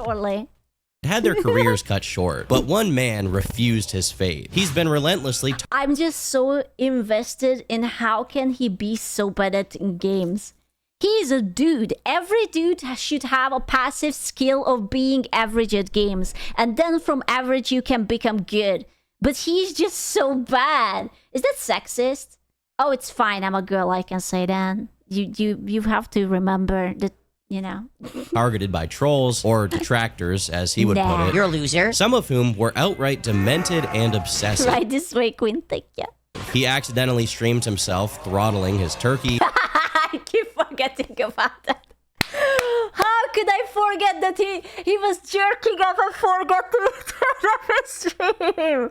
shortly. Had their careers cut short, but one man refused his fate. He's been relentlessly I'm just so invested in how can he be so bad at games. He's a dude. Every dude should have a passive skill of being average at games, and then from average you can become good. But he's just so bad. Is that sexist? Oh, it's fine. I'm a girl. I can say that. You have to remember that. You know, targeted by trolls or detractors, as he would put it. You're a loser. Some of whom were outright demented and obsessive. Right this way, Queen. Thank you. He accidentally streamed himself throttling his turkey. I keep forgetting about that. How could I forget that he was jerking off and forgot to turn off his stream?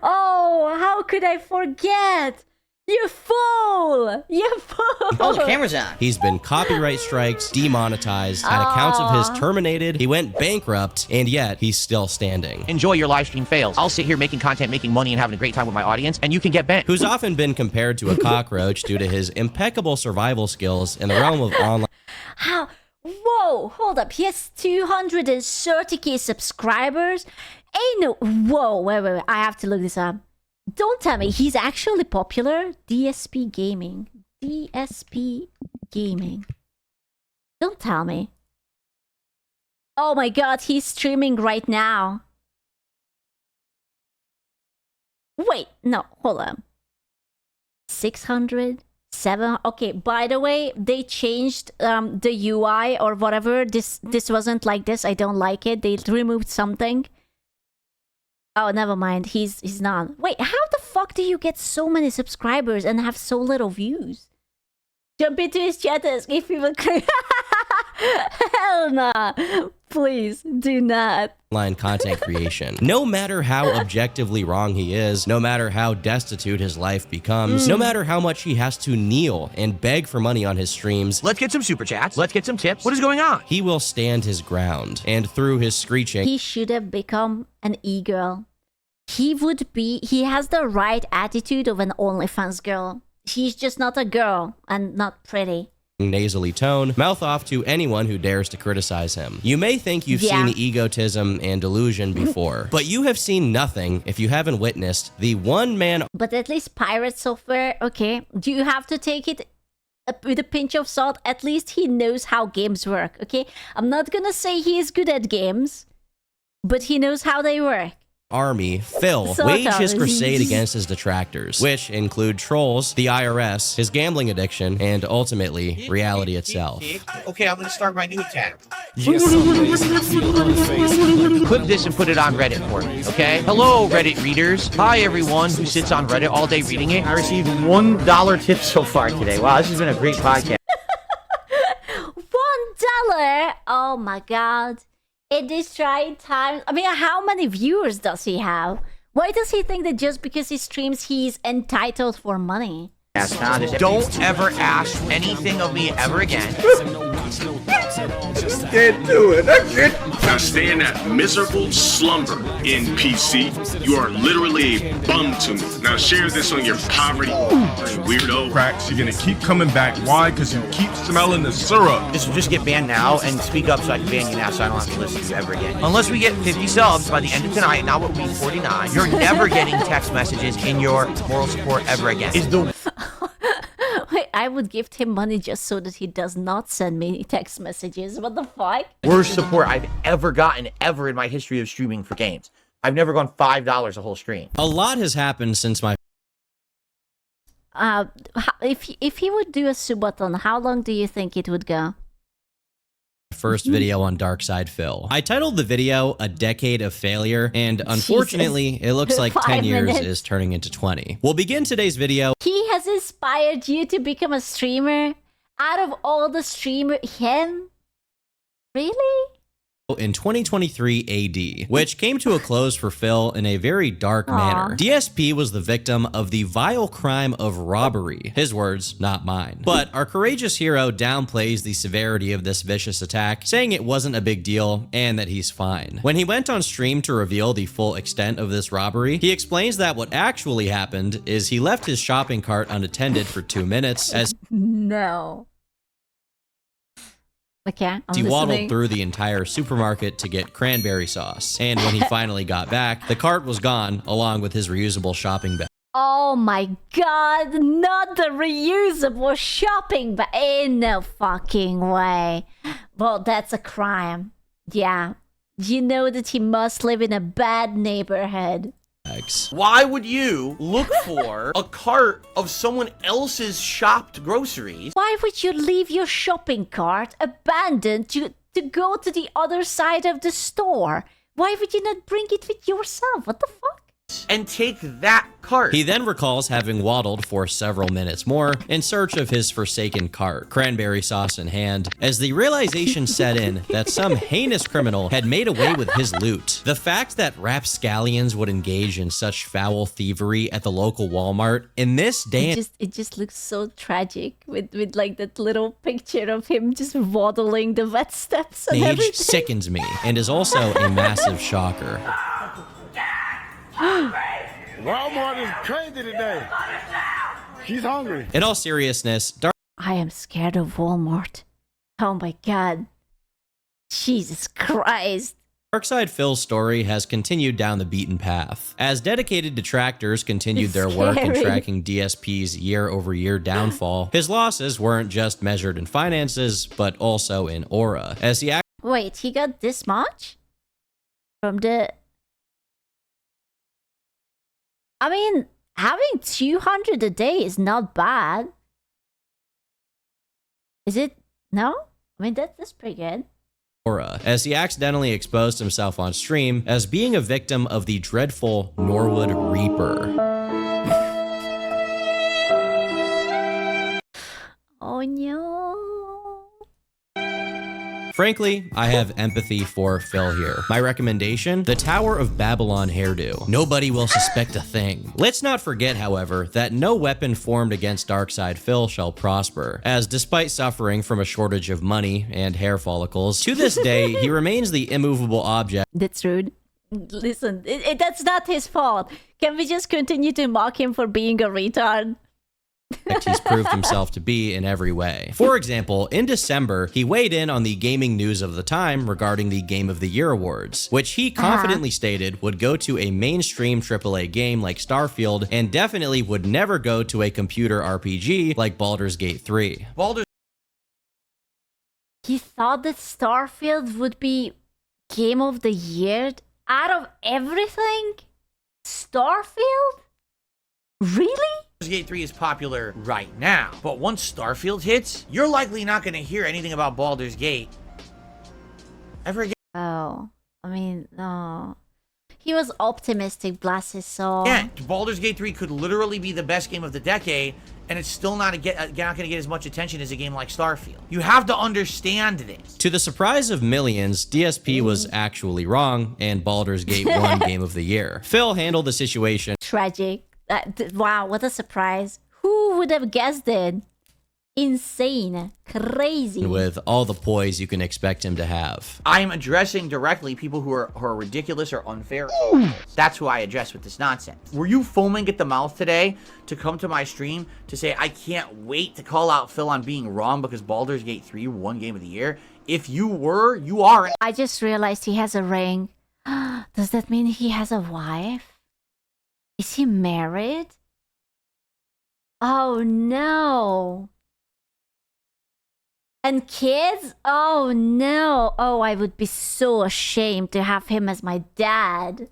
Oh, how could I forget? You fool! You fool! Oh, the camera's on. He's been copyright strikes, demonetized, had accounts of his terminated, he went bankrupt, and yet he's still standing. Enjoy your live stream fails. I'll sit here making content, making money, and having a great time with my audience, and you can get bent. Who's often been compared to a cockroach due to his impeccable survival skills in the realm of online. How? Whoa, hold up. He has 230k subscribers? Ain't no... Whoa, wait. I have to look this up. Don't tell me he's actually popular. DSP Gaming. DSP Gaming. Don't tell me. Oh my god, he's streaming right now. Wait, no, hold on. 600, 7. Okay, by the way, they changed the UI or whatever. This wasn't like this. I don't like it. They removed something. Oh, never mind. He's not. Wait, how the fuck do you get so many subscribers and have so little views? Jump into his chat and ask if he will... Hell nah. Please, do not. Online content creation. No matter how objectively wrong he is, no matter how destitute his life becomes, no matter how much he has to kneel and beg for money on his streams, Let's get some super chats. Let's get some tips. What is going on? he will stand his ground. And through his screeching, He should have become an e-girl. He has the right attitude of an OnlyFans girl. She's just not a girl and not pretty. nasally tone, mouth off to anyone who dares to criticize him. You may think you've seen egotism and delusion before, but you have seen nothing if you haven't witnessed the one-man... But at least Pirate Software, okay, do you have to take it with a pinch of salt? At least he knows how games work, okay? I'm not gonna say he is good at games, but he knows how they work. Army, Phil, wage his crusade against his detractors, which include trolls, the IRS, his gambling addiction, and ultimately, reality itself. Okay, I'm gonna start my new attack. Clip this and put it on Reddit for me, okay? Hello, Reddit readers. Hi, everyone who sits on Reddit all day reading it. I received $1 tip so far today. Wow, this has been a great podcast. $1? Oh my god. In this trying time, I mean, how many viewers does he have? Why does he think that just because he streams, he's entitled for money? Don't ever ask anything of me ever again. Can't do it. That's it. Now stay in that miserable slumber, NPC. You are literally a bum to me. Now share this on your poverty, weirdo. Cracks, you're gonna keep coming back. Why? Because you keep smelling the syrup. Just get banned now and speak up so I can ban you now so I don't have to listen to you ever again. Unless we get 50 subs by the end of tonight, now it will be 49, you're never getting text messages in your moral support ever again. Wait, I would give him money just so that he does not send me text messages. What the fuck? Worst support I've ever gotten ever in my history of streaming for games. I've never gone $5 a whole stream. A lot has happened since my If he would do a subathon, how long do you think it would go? first video on DarkSydePhil. I titled the video "A Decade of Failure," and unfortunately, it looks like 10 years is turning into 20. We'll begin today's video. He has inspired you to become a streamer? Out of all the streamers, him? Really? In 2023 AD, which came to a close for Phil in a very dark manner. DSP was the victim of the vile crime of robbery. His words, not mine. But our courageous hero downplays the severity of this vicious attack, saying it wasn't a big deal and that he's fine. When he went on stream to reveal the full extent of this robbery, he explains that what actually happened is he left his shopping cart unattended for 2 minutes as... No. Okay, I'm He waddled listening. through the entire supermarket to get cranberry sauce. And when he finally got back, the cart was gone, along with his reusable shopping bag. Oh my god, not the reusable shopping bag. In no fucking way. Well, that's a crime. Yeah. You know that he must live in a bad neighborhood. Why would you look for a cart of someone else's shopped groceries? Why would you leave your shopping cart abandoned to go to the other side of the store? Why would you not bring it with yourself? What the fuck? And take that cart. He then recalls having waddled for several minutes more in search of his forsaken cart, cranberry sauce in hand, as the realization set in that some heinous criminal had made away with his loot. The fact that rapscallions would engage in such foul thievery at the local Walmart in this day It just looks so tragic with like that little picture of him just waddling the wet steps and and age everything. sickens me and is also a massive shocker. Walmart is crazy today. She's hungry. In all seriousness, I am scared of Walmart. Oh my god. Jesus Christ. DarkSydePhil's story has continued down the beaten path. As dedicated detractors continued It's their work in scary. tracking DSP's year-over-year downfall, his losses weren't just measured in finances, but also in aura, as he Wait, he got this much? From the... I mean, having 200 a day is not bad. Is it? No? I mean, that's pretty good. as he accidentally exposed himself on stream as being a victim of the dreadful Norwood Reaper. Oh no. Frankly, I have empathy for Phil here. My recommendation, the Tower of Babylon hairdo. Nobody will suspect a thing. Let's not forget, however, that no weapon formed against DarkSydePhil shall prosper, as despite suffering from a shortage of money and hair follicles, to this day, he remains the immovable object That's rude. Listen, that's not his fault. Can we just continue to mock him for being a retard? he's proved himself to be in every way. For example, in December, he weighed in on the gaming news of the time regarding the Game of the Year awards, which he confidently stated would go to a mainstream AAA game like Starfield and definitely would never go to a computer RPG like Baldur's Gate 3. He thought that Starfield would be Game of the Year out of everything? Starfield? Really? Baldur's Gate 3 is popular right now, but once Starfield hits, you're likely not going to hear anything about Baldur's Gate ever again. Oh, I mean, no. He was optimistic, bless his soul. Yeah, Baldur's Gate 3 could literally be the best game of the decade, and it's still not going to get as much attention as a game like Starfield. You have to understand this. To the surprise of millions, DSP was actually wrong, and Baldur's Gate won Game of the Year. Phil handled the situation Tragic. Wow, what a surprise. Who would have guessed it? Insane. Crazy. with all the poise you can expect him to have. I'm addressing directly people who are ridiculous or unfair. That's who I address with this nonsense. Were you foaming at the mouth today to come to my stream to say, I can't wait to call out Phil on being wrong because Baldur's Gate 3 won Game of the Year? If you were, you are. I just realized he has a ring. Does that mean he has a wife? Is he married? Oh no. And kids? Oh no. Oh, I would be so ashamed to have him as my dad.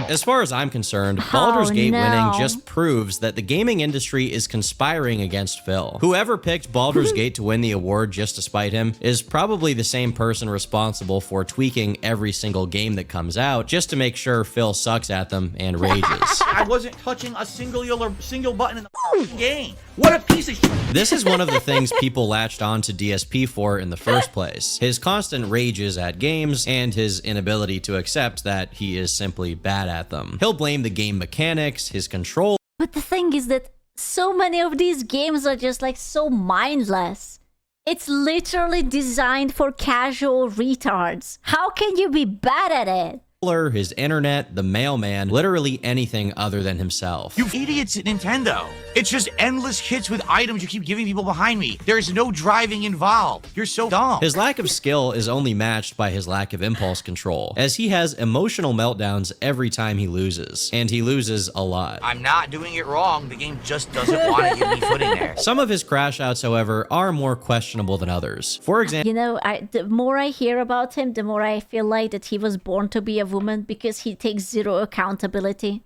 As far as I'm concerned, Baldur's Gate no. winning just proves that the gaming industry is conspiring against Phil. Whoever picked Baldur's Gate to win the award just to spite him is probably the same person responsible for tweaking every single game that comes out just to make sure Phil sucks at them and rages. I wasn't touching a single button in the game. What a piece of shit. This is one of the things people latched on to DSP for in the first place. His constant rages at games and his inability to accept that he is simply bad at them. He'll blame the game mechanics, his control, But the thing is that so many of these games are just like so mindless. It's literally designed for casual retards. How can you be bad at it? his internet, the mailman, literally anything other than himself. You idiots at Nintendo. It's just endless hits with items you keep giving people behind me. There's no driving involved. You're so dumb. His lack of skill is only matched by his lack of impulse control, as he has emotional meltdowns every time he loses, and he loses a lot. I'm not doing it wrong. The game just doesn't want to give me footing there. Some of his crash outs, however, are more questionable than others. For example, You know, the more I hear about him, the more I feel like that he was born to be a woman because he takes zero accountability.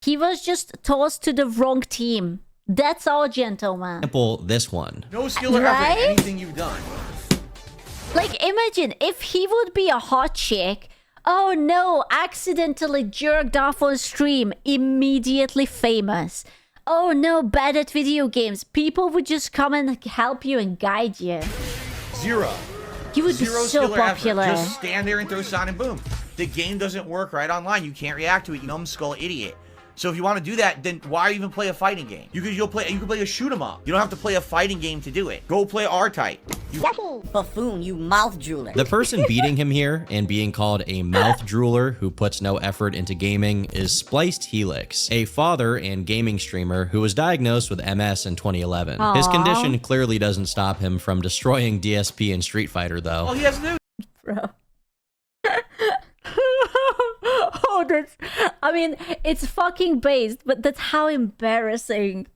He was just tossed to the wrong team. That's all, gentlemen. this one. No skill or effort in anything you've done. Like, imagine if he would be a hot chick. Oh no, accidentally jerked off on stream, immediately famous. Oh no, bad at video games. People would just come and help you and guide you. Zero. He would be Zero so skill or effort. popular. Just stand there and throw Sonic Boom. The game doesn't work right online. You can't react to it, you numbskull idiot. So if you want to do that, then why even play a fighting game? You can play a shoot 'em up. You don't have to play a fighting game to do it. Go play R-Type. Buffoon, you mouth drooler. The person beating him here and being called a mouth drooler who puts no effort into gaming is Spliced Helix, a father and gaming streamer who was diagnosed with MS in 2011. His condition clearly doesn't stop him from destroying DSP and Street Fighter, though. All he has to do. Bro. Oh, that's... I mean, it's fucking based, but that's how embarrassing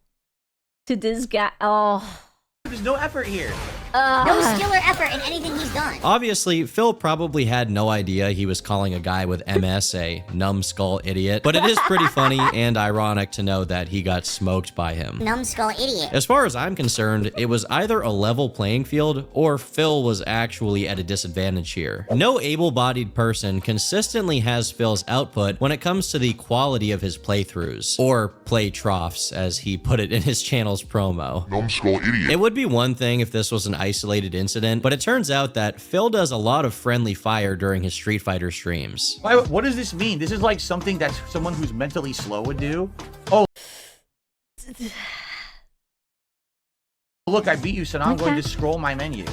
to this guy. Oh. There's no effort here. No skill or effort in anything he's done. Obviously, Phil probably had no idea he was calling a guy with MS a numbskull idiot, but it is pretty funny and ironic to know that he got smoked by him. Numbskull idiot. As far as I'm concerned, it was either a level playing field or Phil was actually at a disadvantage here. No able-bodied person consistently has Phil's output when it comes to the quality of his playthroughs, or play troughs, as he put it in his channel's promo. Numbskull idiot. It would be one thing if this was an isolated incident, but it turns out that Phil does a lot of friendly fire during his Street Fighter streams. What does this mean? This is like something that someone who's mentally slow would do. Oh. Look, I beat you, so now I'm going to scroll my menu.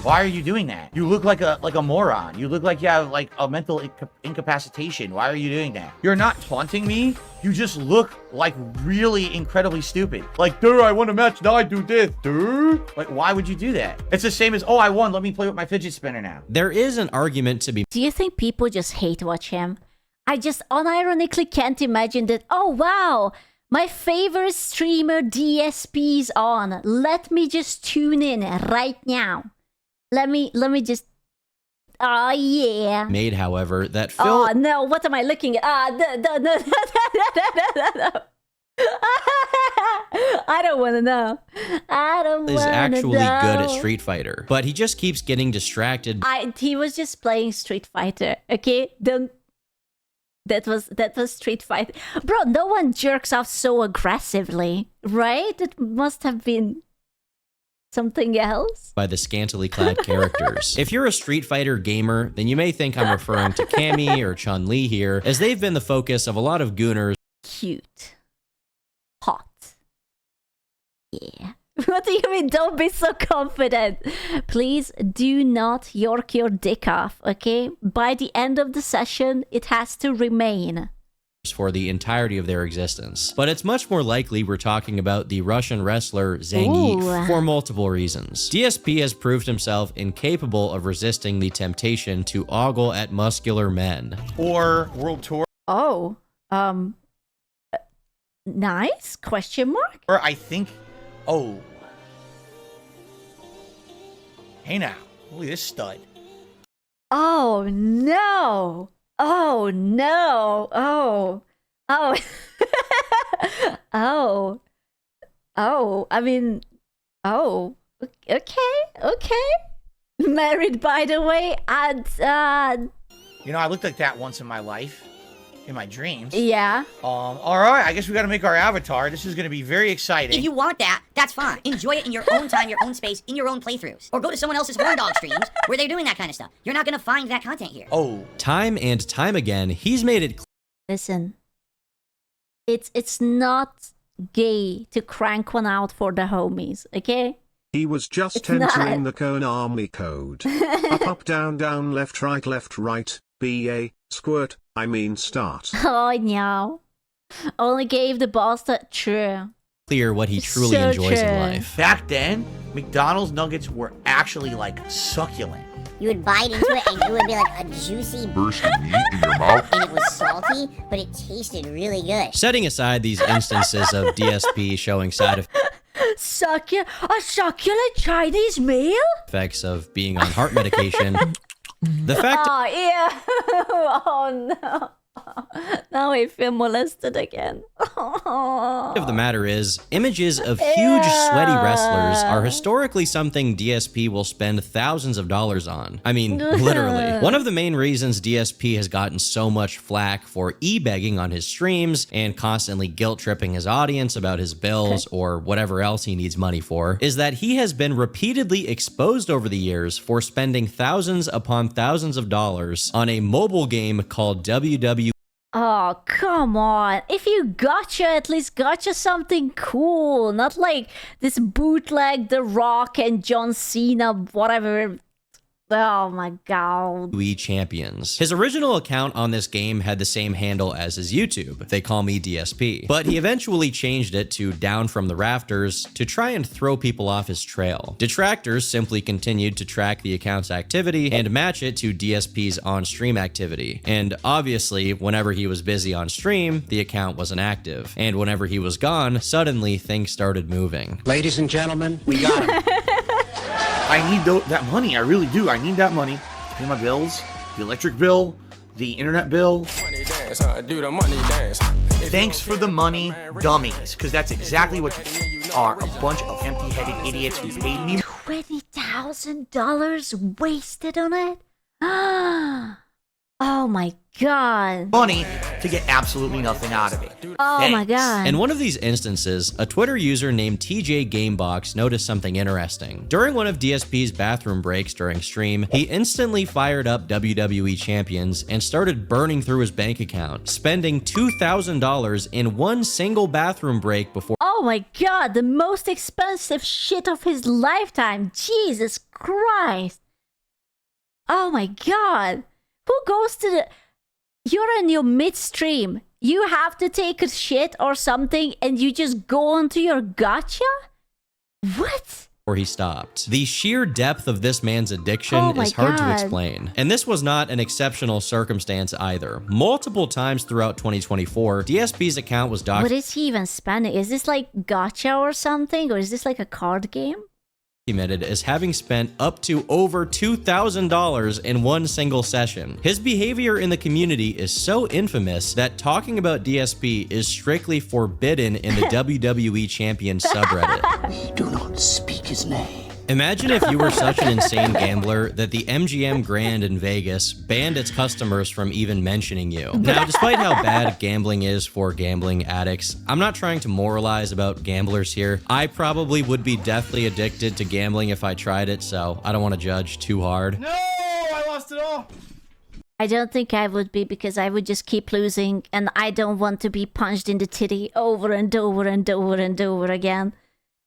Why are you doing that? You look like a moron. You look like you have like a mental incapacitation. Why are you doing that? You're not taunting me. You just look like really incredibly stupid. Like, dude, I won a match. Now I do this, dude. Like, why would you do that? It's the same as, oh, I won. Let me play with my fidget spinner now. There is an argument to be Do you think people just hate watch him? I just unironically can't imagine that, oh wow, my favorite streamer DSP's on. Let me just tune in right now. Let me just... Oh, yeah. made, however, that Phil Oh, no. What am I looking at? No. I don't want to know. I don't want to know. is actually good at Street Fighter, but he just keeps getting distracted He was just playing Street Fighter, okay? That was Street Fighter. Bro, no one jerks off so aggressively, right? It must have been... something else? by the scantily clad characters. If you're a Street Fighter gamer, then you may think I'm referring to Cammy or Chun-Li here, as they've been the focus of a lot of gooners. Cute. Hot. Yeah. What do you mean? Don't be so confident. Please do not york your dick off, okay? By the end of the session, it has to remain for the entirety of their existence. But it's much more likely we're talking about the Russian wrestler Zangief Ooh. for multiple reasons. DSP has proved himself incapable of resisting the temptation to ogle at muscular men. Or World Tour. Oh, nice? Question mark? Or I think, oh. Hey now, look at this stud. Oh, no. Oh, no. Oh. I mean, okay. Married, by the way, and, You know, I looked like that once in my life. In my dreams. yeah. Alright, I guess we gotta make our avatar. This is gonna be very exciting. If you want that, that's fine. Enjoy it in your own time, your own space, in your own playthroughs. Or go to someone else's horn dog streams where they're doing that kind of stuff. You're not gonna find that content here. Oh. Time and time again, he's made it Listen. It's not gay to crank one out for the homies, okay? He was just It's not. entering the Konami code. Up, down, left, right, B, A, squirt, I mean start. Oh no. Only gave the boss that true. Clear what he truly So enjoys in true. life. Back then, McDonald's nuggets were actually like succulent. You would bite into it and it would be like a juicy burst of meat in your mouth. And it was salty, but it tasted really good. Setting aside these instances of DSP showing side A succulent Chinese meal? effects of being on heart medication, the fact Oh, yeah. Oh, no. Now I feel molested again. of the matter is, images of huge sweaty wrestlers are historically something DSP will spend thousands of dollars on. I mean, literally. One of the main reasons DSP has gotten so much flack for e-begging on his streams and constantly guilt-tripping his audience about his bills or whatever else he needs money for is that he has been repeatedly exposed over the years for spending thousands upon thousands of dollars on a mobile game called WWE. Oh, come on. If you gotcha, at least gotcha something cool. Not like this bootleg The Rock and John Cena, whatever. Oh my god. WWE Champions. His original account on this game had the same handle as his YouTube. They call me DSP. But he eventually changed it to Down from the Rafters to try and throw people off his trail. Detractors simply continued to track the account's activity and match it to DSP's on-stream activity. And obviously, whenever he was busy on stream, the account wasn't active. And whenever he was gone, suddenly things started moving. Ladies and gentlemen, we got him. I need that money. I really do. I need that money to pay my bills, the electric bill, the internet bill. Thanks for the money, dummies, because that's exactly what you are, a bunch of empty-headed idiots who paid me $20,000 wasted on it? Oh my god. money to get absolutely nothing out of it. Oh my Thanks. god. In one of these instances, a Twitter user named TJ Gamebox noticed something interesting. During one of DSP's bathroom breaks during stream, he instantly fired up WWE Champions and started burning through his bank account, spending $2,000 in one single bathroom break before Oh my god, the most expensive shit of his lifetime. Jesus Christ. Oh my god. Who goes to the... You're in your midstream. You have to take a shit or something and you just go onto your gotcha? What? he stopped. The sheer depth of this man's addiction Oh my is hard to God. explain. And this was not an exceptional circumstance either. Multiple times throughout 2024, DSP's account was What documented is he even spending? Is this like gotcha or something? Or is this like a card game? as having spent up to over $2,000 in one single session. His behavior in the community is so infamous that talking about DSP is strictly forbidden in the WWE Champion subreddit. Do not speak his name. Imagine if you were such an insane gambler that the MGM Grand in Vegas banned its customers from even mentioning you. Now, despite how bad gambling is for gambling addicts, I'm not trying to moralize about gamblers here. I probably would be deathly addicted to gambling if I tried it, so I don't want to judge too hard. No, I lost it all. I don't think I would be, because I would just keep losing and I don't want to be punched in the titty over and over and over and over again.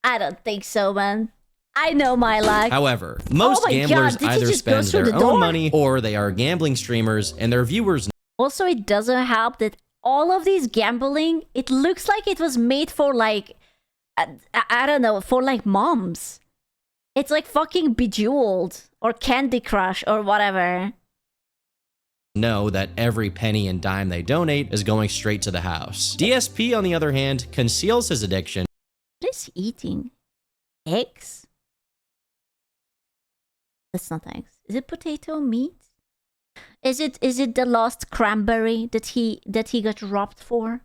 I don't think so, man. I know my luck. However, most Oh my gamblers God, did he either just go spend through their the own door? money or they are gambling streamers and their viewers Also, it doesn't help that all of these gambling, it looks like it was made for like, I don't know, for like moms. It's like fucking Bejeweled or Candy Crush or whatever. know that every penny and dime they donate is going straight to the house. DSP, on the other hand, conceals his addiction. What is he eating? Eggs? That's not eggs. Is it potato meat? Is it the lost cranberry that he got robbed for?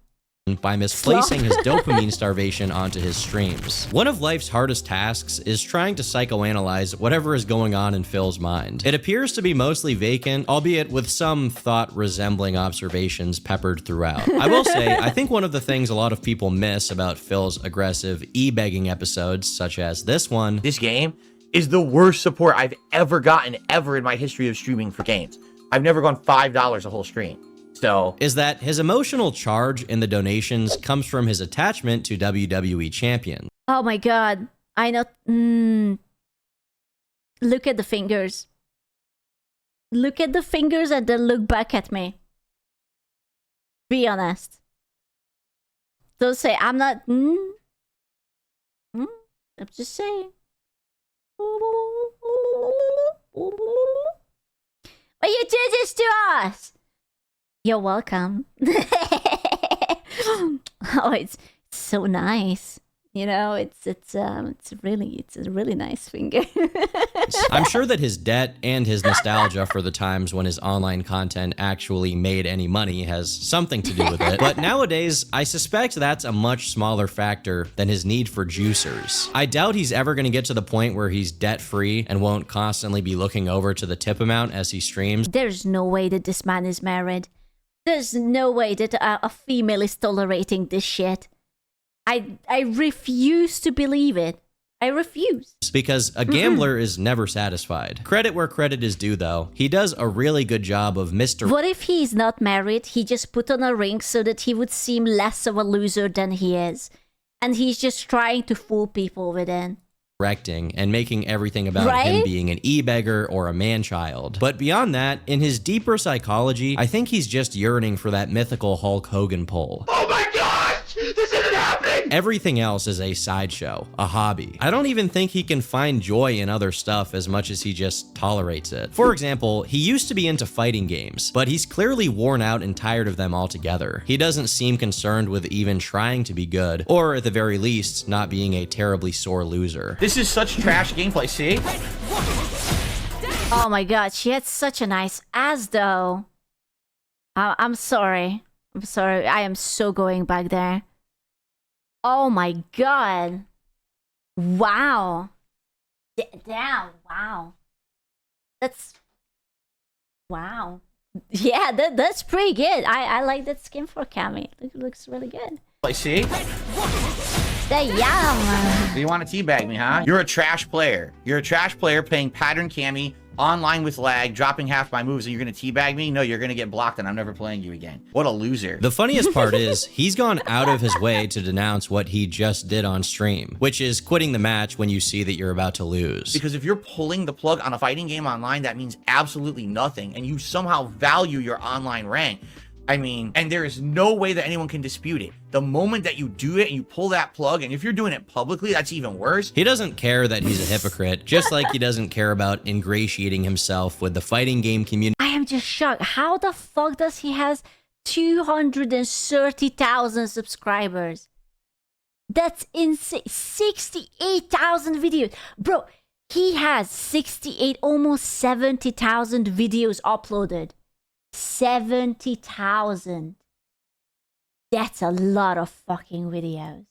By misplacing his dopamine starvation onto his streams. One of life's hardest tasks is trying to psychoanalyze whatever is going on in Phil's mind. It appears to be mostly vacant, albeit with some thought-resembling observations peppered throughout. I will say, I think one of the things a lot of people miss about Phil's aggressive e-begging episodes, such as this one, This game is the worst support I've ever gotten ever in my history of streaming for games. I've never gone $5 a whole stream. So, is that his emotional charge in the donations comes from his attachment to WWE Champion. Oh my god. I know. Look at the fingers. Look at the fingers and then look back at me. Be honest. Don't say I'm not. I'm just saying. Why you do this to us? You're welcome. Oh, it's so nice. You know, it's a really nice finger. I'm sure that his debt and his nostalgia for the times when his online content actually made any money has something to do with it. But nowadays, I suspect that's a much smaller factor than his need for juicers. I doubt he's ever going to get to the point where he's debt-free and won't constantly be looking over to the tip amount as he streams. There's no way that this man is married. There's no way that a female is tolerating this shit. I refuse to believe it. I refuse. Because a gambler is never satisfied. Credit where credit is due, though. He does a really good job of What if he's not married? He just put on a ring so that he would seem less of a loser than he is. And he's just trying to fool people with it. Directing and making everything about him being an e-beggar or a man-child. But beyond that, in his deeper psychology, I think he's just yearning for that mythical Hulk Hogan pull. Oh my gosh! This isn't happening! Everything else is a sideshow, a hobby. I don't even think he can find joy in other stuff as much as he just tolerates it. For example, he used to be into fighting games, but he's clearly worn out and tired of them altogether. He doesn't seem concerned with even trying to be good, or at the very least, not being a terribly sore loser. This is such trash gameplay, see? Oh my god, she had such a nice ass though. I'm sorry. I'm sorry. I am so going back there. Oh my god. Wow. Damn, wow. That's... Wow. Yeah, that's pretty good. I like that skin for Cammy. It looks really good. I see. Yum. You want to teabag me, huh? You're a trash player. You're a trash player playing pattern Cammy online with lag, dropping half my moves, and you're gonna teabag me? No, you're gonna get blocked and I'm never playing you again. What a loser. The funniest part is, he's gone out of his way to denounce what he just did on stream, which is quitting the match when you see that you're about to lose. Because if you're pulling the plug on a fighting game online, that means absolutely nothing, and you somehow value your online rank. I mean, and there is no way that anyone can dispute it. The moment that you do it and you pull that plug, and if you're doing it publicly, that's even worse. He doesn't care that he's a hypocrite, just like he doesn't care about ingratiating himself with the fighting game community. I am just shocked. How the fuck does he has 230,000 subscribers? That's insane. 68,000 videos. Bro, he has 68, almost 70,000 videos uploaded. 70,000. That's a lot of fucking videos.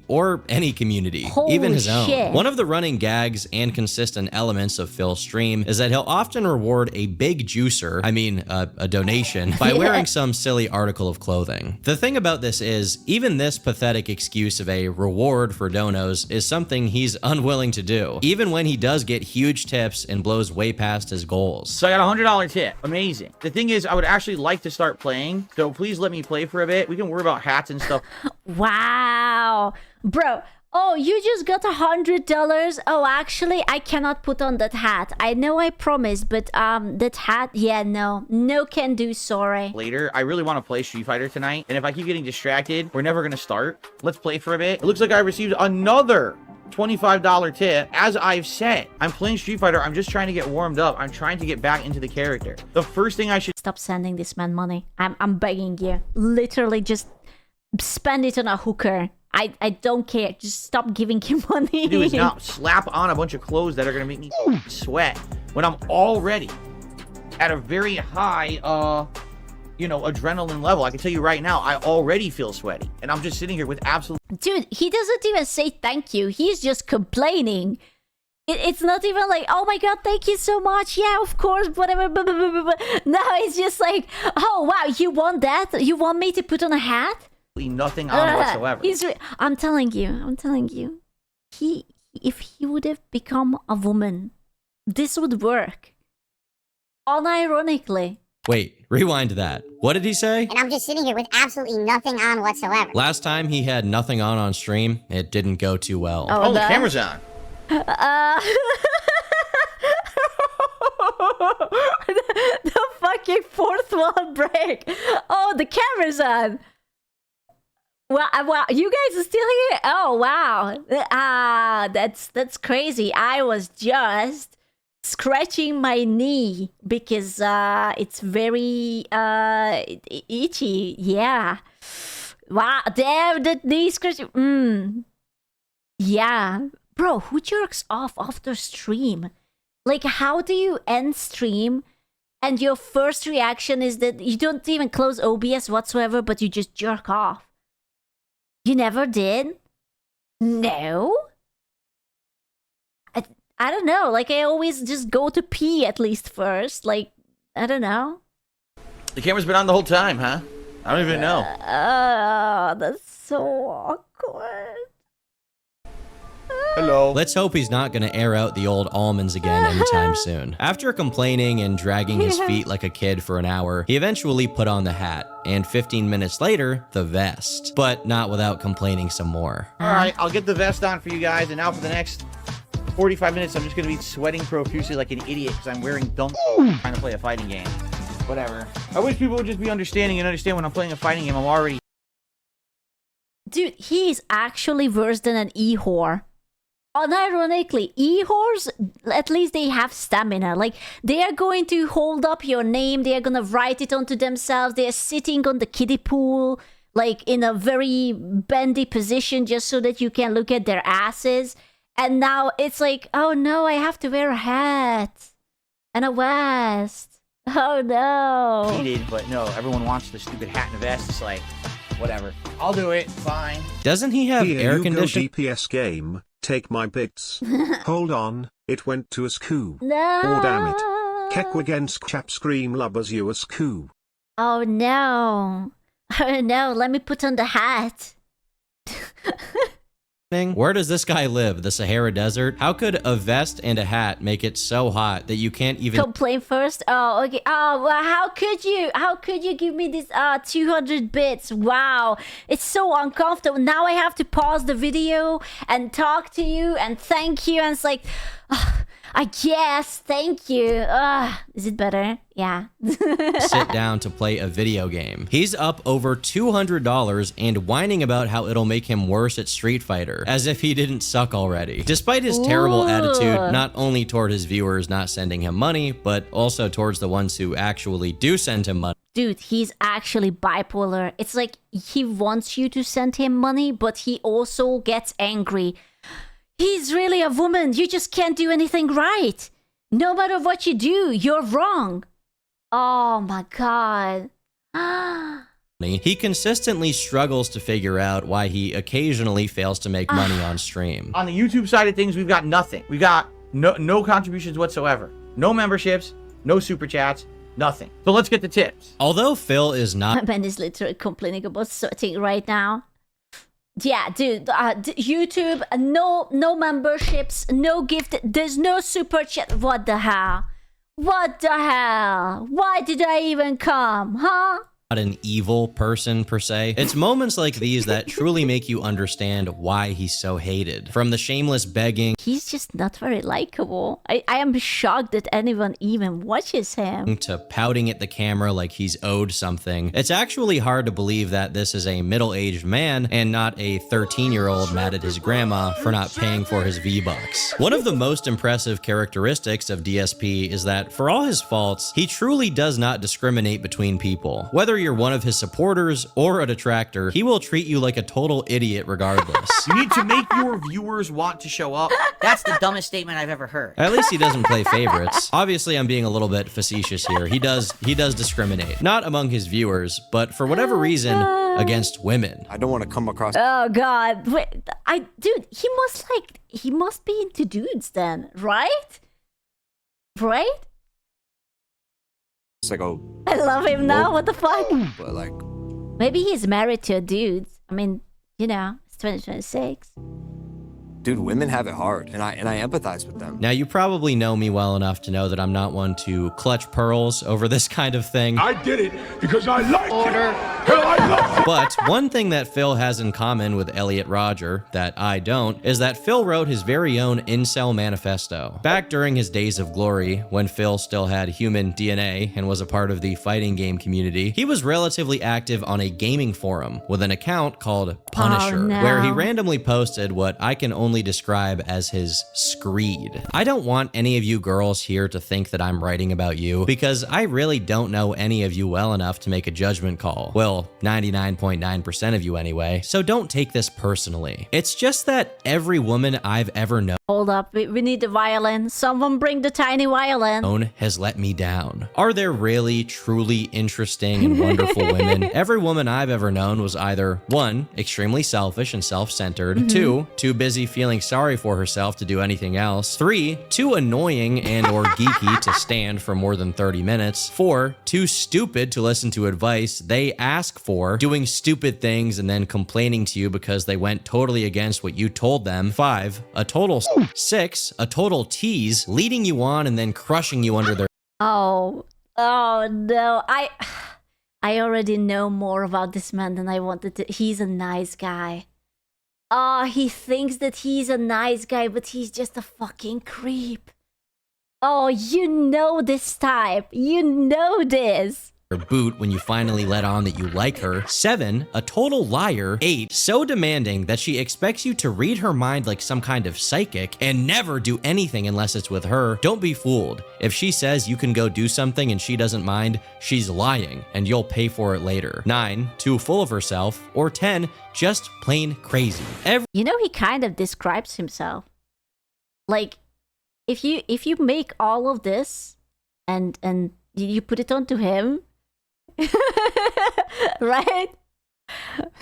Or any community, Holy even his own. shit. One of the running gags and consistent elements of Phil's stream is that he'll often reward a big juicer, I mean a donation, by wearing some silly article of clothing. The thing about this is, even this pathetic excuse of a reward for donos is something he's unwilling to do, even when he does get huge tips and blows way past his goals. So I got a $100 tip. Amazing. The thing is, I would actually like to start playing, so please let me play for a bit. We can worry about hats and stuff. Wow. Bro, oh, you just got $100? Oh, actually, I cannot put on that hat. I know I promised, but that hat, yeah, no can do, sorry. Later, I really want to play Street Fighter tonight, and if I keep getting distracted, we're never gonna start. Let's play for a bit. It looks like I received another $25 tip. As I've said, I'm playing Street Fighter. I'm just trying to get warmed up. I'm trying to get back into the character. The first thing I should Stop sending this man money. I'm begging you. Literally just spend it on a hooker. I don't care. Just stop giving him money. do is not slap on a bunch of clothes that are gonna make me sweat when I'm already at a very high adrenaline level. I can tell you right now, I already feel sweaty, and I'm just sitting here with absolute... Dude, he doesn't even say thank you. He's just complaining. It's not even like, oh my god, thank you so much. Yeah, of course, whatever. Blah, blah, blah, blah. No, it's just like, oh wow, you want that? You want me to put on a hat? Nothing on whatsoever. I'm telling you. If he would have become a woman, this would work. Unironically. Wait, rewind that. What did he say? And I'm just sitting here with absolutely nothing on whatsoever. Last time he had nothing on stream, it didn't go too well. Oh, the camera's on. The fucking fucking fourth wall break. Oh, the camera's on. Wow, you guys are still here? Oh, wow. That's crazy. I was just scratching my knee because it's very itchy. Yeah. Wow, damn, that knee scratching. Yeah. Bro, who jerks off after stream? Like, how do you end stream and your first reaction is that you don't even close OBS whatsoever, but you just jerk off? You never did? No? I don't know. Like, I always just go to pee at least first. Like, I don't know. The camera's been on the whole time, huh? I don't even know. That's so awkward. Hello. Let's hope he's not gonna air out the old almonds again anytime soon. After complaining and dragging his feet like a kid for an hour, he eventually put on the hat, and 15 minutes later, the vest. But not without complaining some more. Alright, I'll get the vest on for you guys, and now for the next 45 minutes, I'm just gonna be sweating profusely like an idiot because I'm wearing dunk trying to play a fighting game. Whatever. I wish people would just be understanding and understand when I'm playing a fighting game, I'm already... Dude, he's actually worse than an e-whore. Unironically, e-whores, at least they have stamina. Like, they are going to hold up your name, they are gonna write it onto themselves, they are sitting on the kiddie pool, like, in a very bendy position just so that you can look at their asses. And now it's like, oh no, I have to wear a hat and a vest. Oh no. Needed, but no, everyone wants the stupid hat and vest. It's like, whatever. I'll do it, fine. Doesn't he have Here air you conditioning? go, DPS game. Take my bits. Hold on, it went to a SKU. No. Oh damn it. Kek against chap scream lubbers you a SKU. Oh no. Oh no, let me put on the hat. Where does this guy live? The Sahara Desert? How could a vest and a hat make it so hot that you can't even complain first? Oh, okay. Oh, well, how could you? How could you give me this 200 bits? Wow. It's so uncomfortable. Now I have to pause the video and talk to you and thank you. And it's like, I guess, thank you. Is it better? Yeah. sit down to play a video game? He's up over $200 and whining about how it'll make him worse at Street Fighter, as if he didn't suck already. Despite his terrible attitude, not only toward his viewers not sending him money, but also towards the ones who actually do send him money. Dude, he's actually bipolar. It's like he wants you to send him money, but he also gets angry. He's really a woman. You just can't do anything right. No matter what you do, you're wrong. Oh my god. He consistently struggles to figure out why he occasionally fails to make money on stream. On the YouTube side of things, we've got nothing. We've got no contributions whatsoever. No memberships, no super chats, nothing. So let's get the tips. Although Phil is My not man is literally complaining about sweating right now. Yeah, dude, YouTube, no memberships, no gift, there's no super chat. What the hell? What the hell? Why did I even come, huh? an evil person per se. It's moments like these that truly make you understand why he's so hated. From the shameless begging, he's just not very likable. I am shocked that anyone even watches him, to pouting at the camera like he's owed something. It's actually hard to believe that this is a middle-aged man and not a 13-year-old mad at his grandma for not paying for his V-Bucks. One of the most impressive characteristics of DSP is that for all his faults, he truly does not discriminate between people. Whether you're one of his supporters or a detractor, he will treat you like a total idiot regardless. You need to make your viewers want to show up. That's the dumbest statement I've ever heard. At least he doesn't play favorites. Obviously, I'm being a little bit facetious here. He does discriminate. Not among his viewers, but for whatever reason, against women. I don't want to come across... Oh god. Wait, dude, he must be into dudes then, right? Right? It's like, oh... I love him now, what the fuck? But like... Maybe he's married to a dude. I mean, you know, it's 2026. dude, women have it hard, and I empathize with them. Now, you probably know me well enough to know that I'm not one to clutch pearls over this kind of thing. I did it because I like order. Hell, I love it. But one thing that Phil has in common with Elliot Rodger that I don't is that Phil wrote his very own incel manifesto. Back during his days of glory, when Phil still had human DNA and was a part of the fighting game community, he was relatively active on a gaming forum with an account called Punisher, where he randomly posted what I can only describe as his screed. I don't want any of you girls here to think that I'm writing about you, because I really don't know any of you well enough to make a judgment call. Well, 99.9% of you anyway, so don't take this personally. It's just that every woman I've ever known Hold up, we need the violin. Someone bring the tiny violin. has let me down. Are there really, truly interesting and wonderful women? Every woman I've ever known was either 1, extremely selfish and self-centered, 2, too busy feeling sorry for herself to do anything else, 3, too annoying and or geeky to stand for more than 30 minutes, 4, too stupid to listen to advice they ask for, doing stupid things and then complaining to you because they went totally against what you told them, 5, a total 6, a total tease, leading you on and then crushing you under their Oh no. I already know more about this man than I wanted to. He's a nice guy. Oh, he thinks that he's a nice guy, but he's just a fucking creep. Oh, you know this type. You know this. boot when you finally let on that you like her. 7, a total liar. 8, so demanding that she expects you to read her mind like some kind of psychic and never do anything unless it's with her. Don't be fooled. If she says you can go do something and she doesn't mind, she's lying and you'll pay for it later. 9, too full of herself. Or 10, just plain crazy. You know, he kind of describes himself. Like, if you make all of this and you put it onto him, right?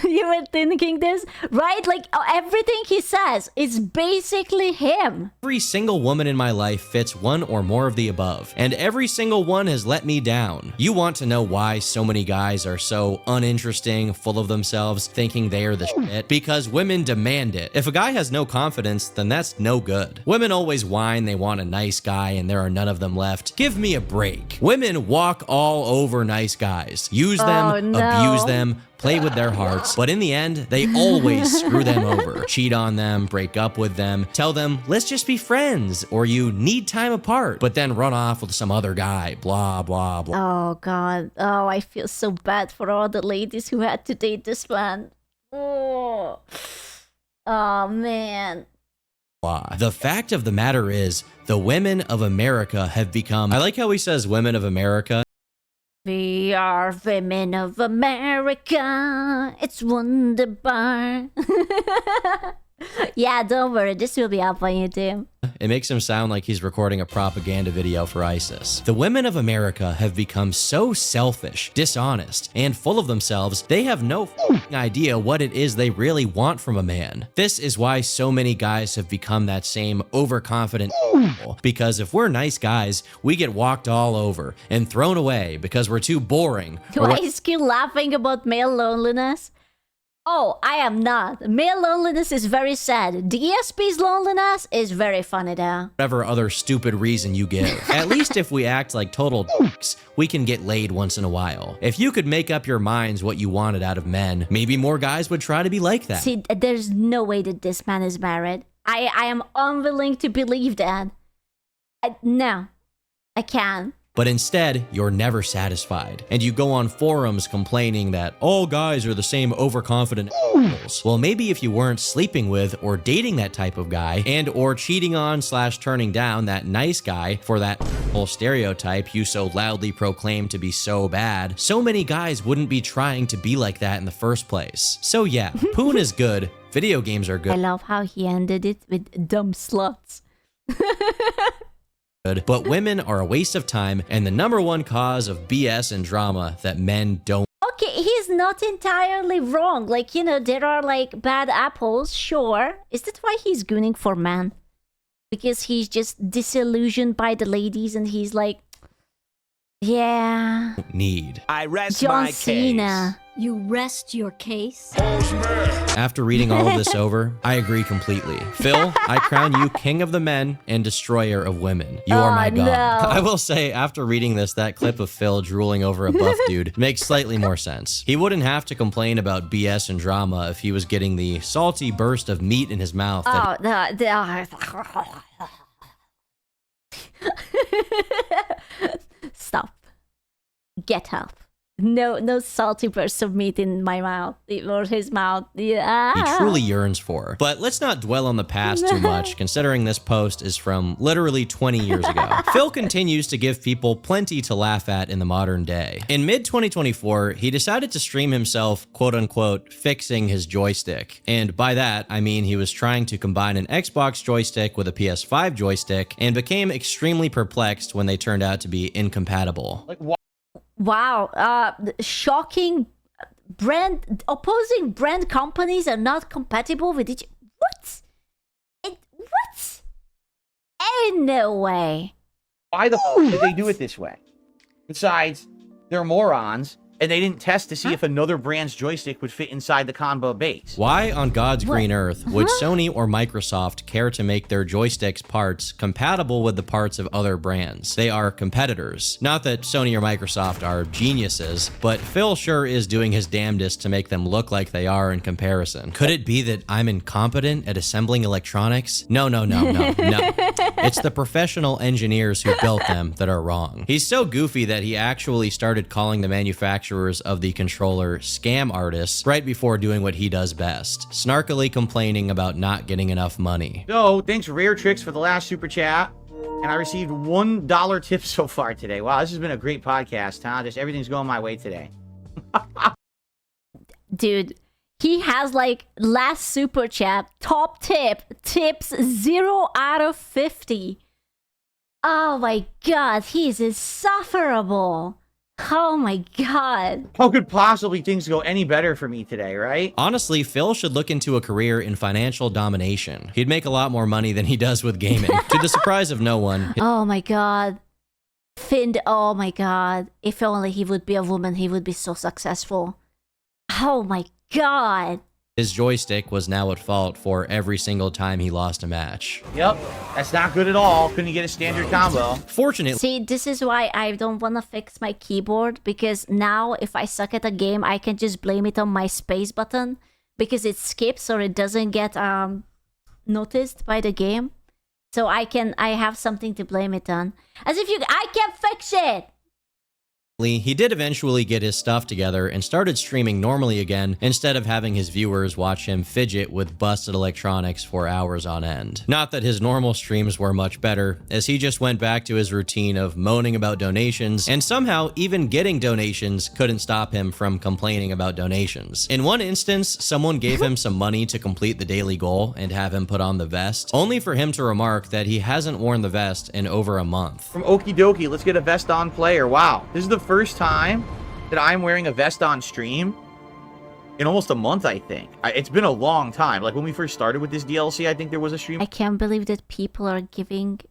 You were thinking this, right? Like, everything he says is basically him. Every single woman in my life fits one or more of the above, and every single one has let me down. You want to know why so many guys are so uninteresting, full of themselves, thinking they are the shit? Because women demand it. If a guy has no confidence, then that's no good. Women always whine they want a nice guy and there are none of them left. Give me a break. Women walk all over nice guys. Use them, abuse them, play with their hearts, but in the end, they always screw them over, cheat on them, break up with them, tell them, let's just be friends, or you need time apart, but then run off with some other guy, blah, blah, blah. Oh, God. Oh, I feel so bad for all the ladies who had to date this man. Oh, man. The fact of the matter is, the women of America have become, I like how he says women of America. We are women of America. It's wonderbar. Yeah, don't worry. This will be up on YouTube. It makes him sound like he's recording a propaganda video for ISIS. The women of America have become so selfish, dishonest, and full of themselves, they have no idea what it is they really want from a man. This is why so many guys have become that same overconfident because if we're nice guys, we get walked all over and thrown away because we're too boring. Why is he laughing about male loneliness? Oh, I am not. Male loneliness is very sad. DSP's loneliness is very funny though. Whatever other stupid reason you give. At least if we act like total dicks, we can get laid once in a while. If you could make up your minds what you wanted out of men, maybe more guys would try to be like that. See, there's no way that this man is married. I am unwilling to believe that. No, I can't. But instead, you're never satisfied. And you go on forums complaining that all guys are the same overconfident assholes. Well, maybe if you weren't sleeping with or dating that type of guy and or cheating on / turning down that nice guy for that whole stereotype you so loudly proclaim to be so bad, so many guys wouldn't be trying to be like that in the first place. So yeah, Poon is good. Video games are good. I love how he ended it with dumb sluts. But women are a waste of time and the #1 cause of BS and drama that men don't. Okay, he's not entirely wrong. Like, you know, there are like bad apples, sure. Is that why he's gooning for men? Because he's just disillusioned by the ladies and he's like, yeah. Need. I rest John my Cena. case. You rest your case? After reading all of this over, I agree completely. Phil, I crown you king of the men and destroyer of women. You are my god. No. I will say, after reading this, that clip of Phil drooling over a buff dude makes slightly more sense. He wouldn't have to complain about BS and drama if he was getting the salty burst of meat in his mouth. Stop. Get help. No salty bursts of meat in my mouth or his mouth. Yeah. He truly yearns for. But let's not dwell on the past too much, considering this post is from literally 20 years ago. Phil continues to give people plenty to laugh at in the modern day. In mid-2024, he decided to stream himself, quote-unquote, fixing his joystick. And by that, I mean he was trying to combine an Xbox joystick with a PS5 joystick and became extremely perplexed when they turned out to be incompatible. Like, what? Wow, shocking. Opposing brand companies are not compatible with each. What? What? Ain't no way. Why the f did they do it this way? Besides, they're morons, and they didn't test to see if another brand's joystick would fit inside the combo base. Why on God's green earth would Sony or Microsoft care to make their joysticks parts compatible with the parts of other brands? They are competitors. Not that Sony or Microsoft are geniuses, but Phil sure is doing his damnedest to make them look like they are in comparison. Could it be that I'm incompetent at assembling electronics? No. It's the professional engineers who built them that are wrong. He's so goofy that he actually started calling the manufacturers of the controller scam artists right before doing what he does best, snarkily complaining about not getting enough money. So, thanks Rare Tricks for the last super chat. And I received $1 tip so far today. Wow, this has been a great podcast, huh? Just everything's going my way today. Dude, he has like last super chat, top tip, tips 0 out of 50. Oh my god, he's insufferable. Oh my god. How could possibly things go any better for me today, right? Honestly, Phil should look into a career in financial domination. He'd make a lot more money than he does with gaming. To the surprise of no one. Oh my god. Finn, oh my god. If only he would be a woman, he would be so successful. Oh my god. His joystick was now at fault for every single time he lost a match. Yep, that's not good at all. Couldn't get a standard combo. Fortunately, see, this is why I don't want to fix my keyboard, because now if I suck at a game, I can just blame it on my space button, because it skips or it doesn't get noticed by the game. So I have something to blame it on. As if I can't fix it! he did eventually get his stuff together and started streaming normally again instead of having his viewers watch him fidget with busted electronics for hours on end. Not that his normal streams were much better, as he just went back to his routine of moaning about donations, and somehow even getting donations couldn't stop him from complaining about donations. In one instance, someone gave him some money to complete the daily goal and have him put on the vest, only for him to remark that he hasn't worn the vest in over a month. From Okie Dokie, let's get a vest on player. Wow, this is the first time that I'm wearing a vest on stream in almost a month, I think. It's been a long time. Like when we first started with this DLC, I think there was a stream. I can't believe that people are giving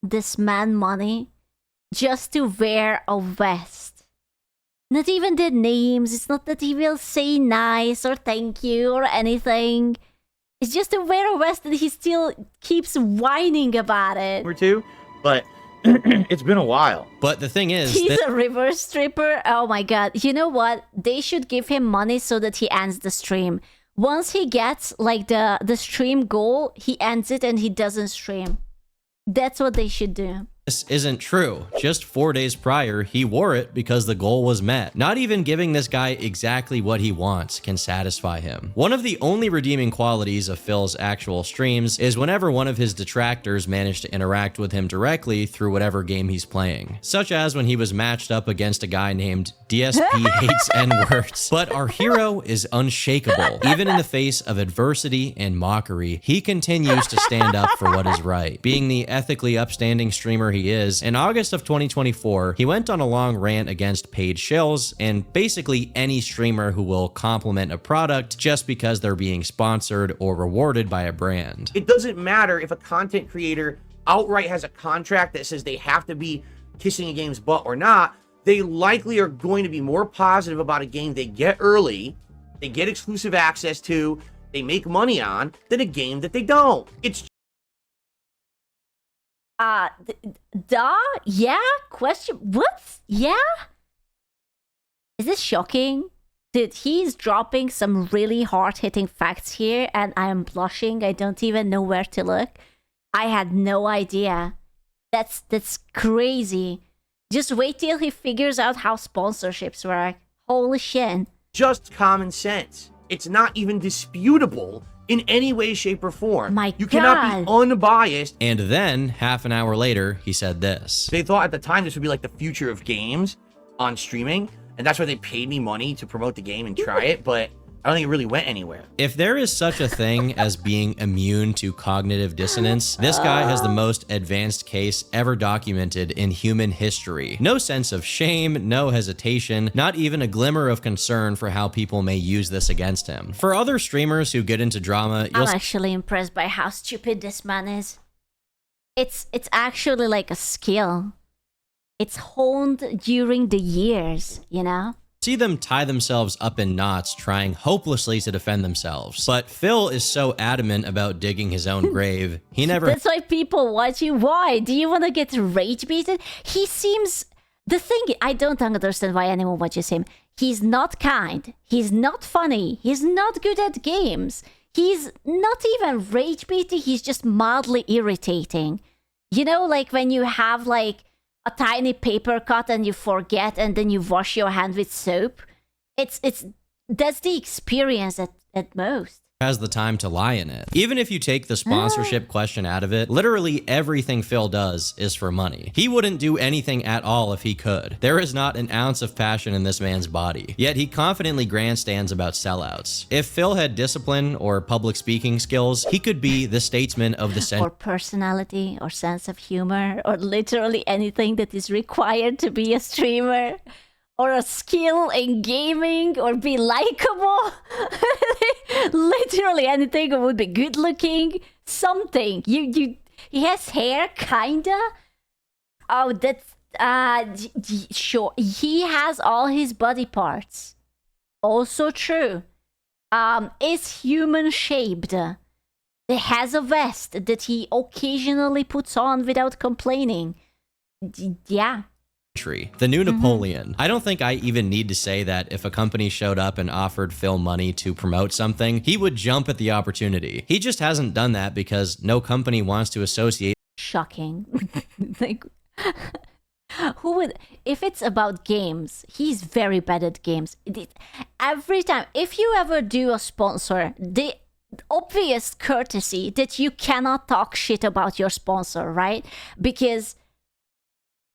this man money just to wear a vest. Not even the names. It's not that he will say nice or thank you or anything. It's just to wear a vest and he still keeps whining about it. Or two, but it's been a while. But the thing is, he's a reverse stripper. Oh my god. You know what? They should give him money so that he ends the stream. Once he gets like the stream goal, he ends it and he doesn't stream. That's what they should do. This isn't true. Just 4 days prior, he wore it because the goal was met. Not even giving this guy exactly what he wants can satisfy him. One of the only redeeming qualities of Phil's actual streams is whenever one of his detractors manage to interact with him directly through whatever game he's playing. Such as when he was matched up against a guy named DSP Hates N-Words. But our hero is unshakable. Even in the face of adversity and mockery, he continues to stand up for what is right. Being the ethically upstanding streamer he is, in August of 2024, he went on a long rant against paid shills and basically any streamer who will compliment a product just because they're being sponsored or rewarded by a brand. It doesn't matter if a content creator outright has a contract that says they have to be kissing a game's butt or not. they likely are going to be more positive about a game they get early, they get exclusive access to, they make money on, than a game that they don't. It's yeah? Question? What? Yeah? Is this shocking? He's dropping some really hard-hitting facts here, and I am blushing. I don't even know where to look. I had no idea. That's crazy. Just wait till he figures out how sponsorships work. Holy shit. just common sense. It's not even disputable in any way, shape, or form. You cannot be unbiased. And then, half an hour later, he said this. They thought at the time this would be like the future of games on streaming, and that's why they paid me money to promote the game and try it, but I don't think it really went anywhere. If there is such a thing as being immune to cognitive dissonance, this guy has the most advanced case ever documented in human history. No sense of shame, no hesitation, not even a glimmer of concern for how people may use this against him. For other streamers who get into drama, I'm actually impressed by how stupid this man is. It's actually like a skill. It's honed during the years, you know? see them tie themselves up in knots trying hopelessly to defend themselves. But Phil is so adamant about digging his own grave, he never... That's why people watch you. Why? Do you want to get rage baited? He seems... The thing, I don't understand why anyone watches him. He's not kind. He's not funny. He's not good at games. He's not even rage baiting. He's just mildly irritating. You know, like when you have like a tiny paper cut and you forget and then you wash your hand with soap. That's the experience at most. Has the time to lie in it. Even if you take the sponsorship question out of it, literally everything Phil does is for money. He wouldn't do anything at all if he could. There is not an ounce of passion in this man's body, yet he confidently grandstands about sellouts. If Phil had discipline or public speaking skills, he could be the statesman of the century. Or personality, or sense of humor, or literally anything that is required to be a streamer. Or a skill in gaming, or be likable. Literally anything, or would be good looking. Something. He has hair, kinda. Oh, that's sure. He has all his body parts. Also true. Is human shaped. He has a vest that he occasionally puts on without complaining. Yeah. The new Napoleon. I don't think I even need to say that if a company showed up and offered Phil money to promote something, he would jump at the opportunity. He just hasn't done that because no company wants to associate. Shocking. Like, who would, if it's about games, he's very bad at games. Every time, if you ever do a sponsor, the obvious courtesy that you cannot talk shit about your sponsor, right? Because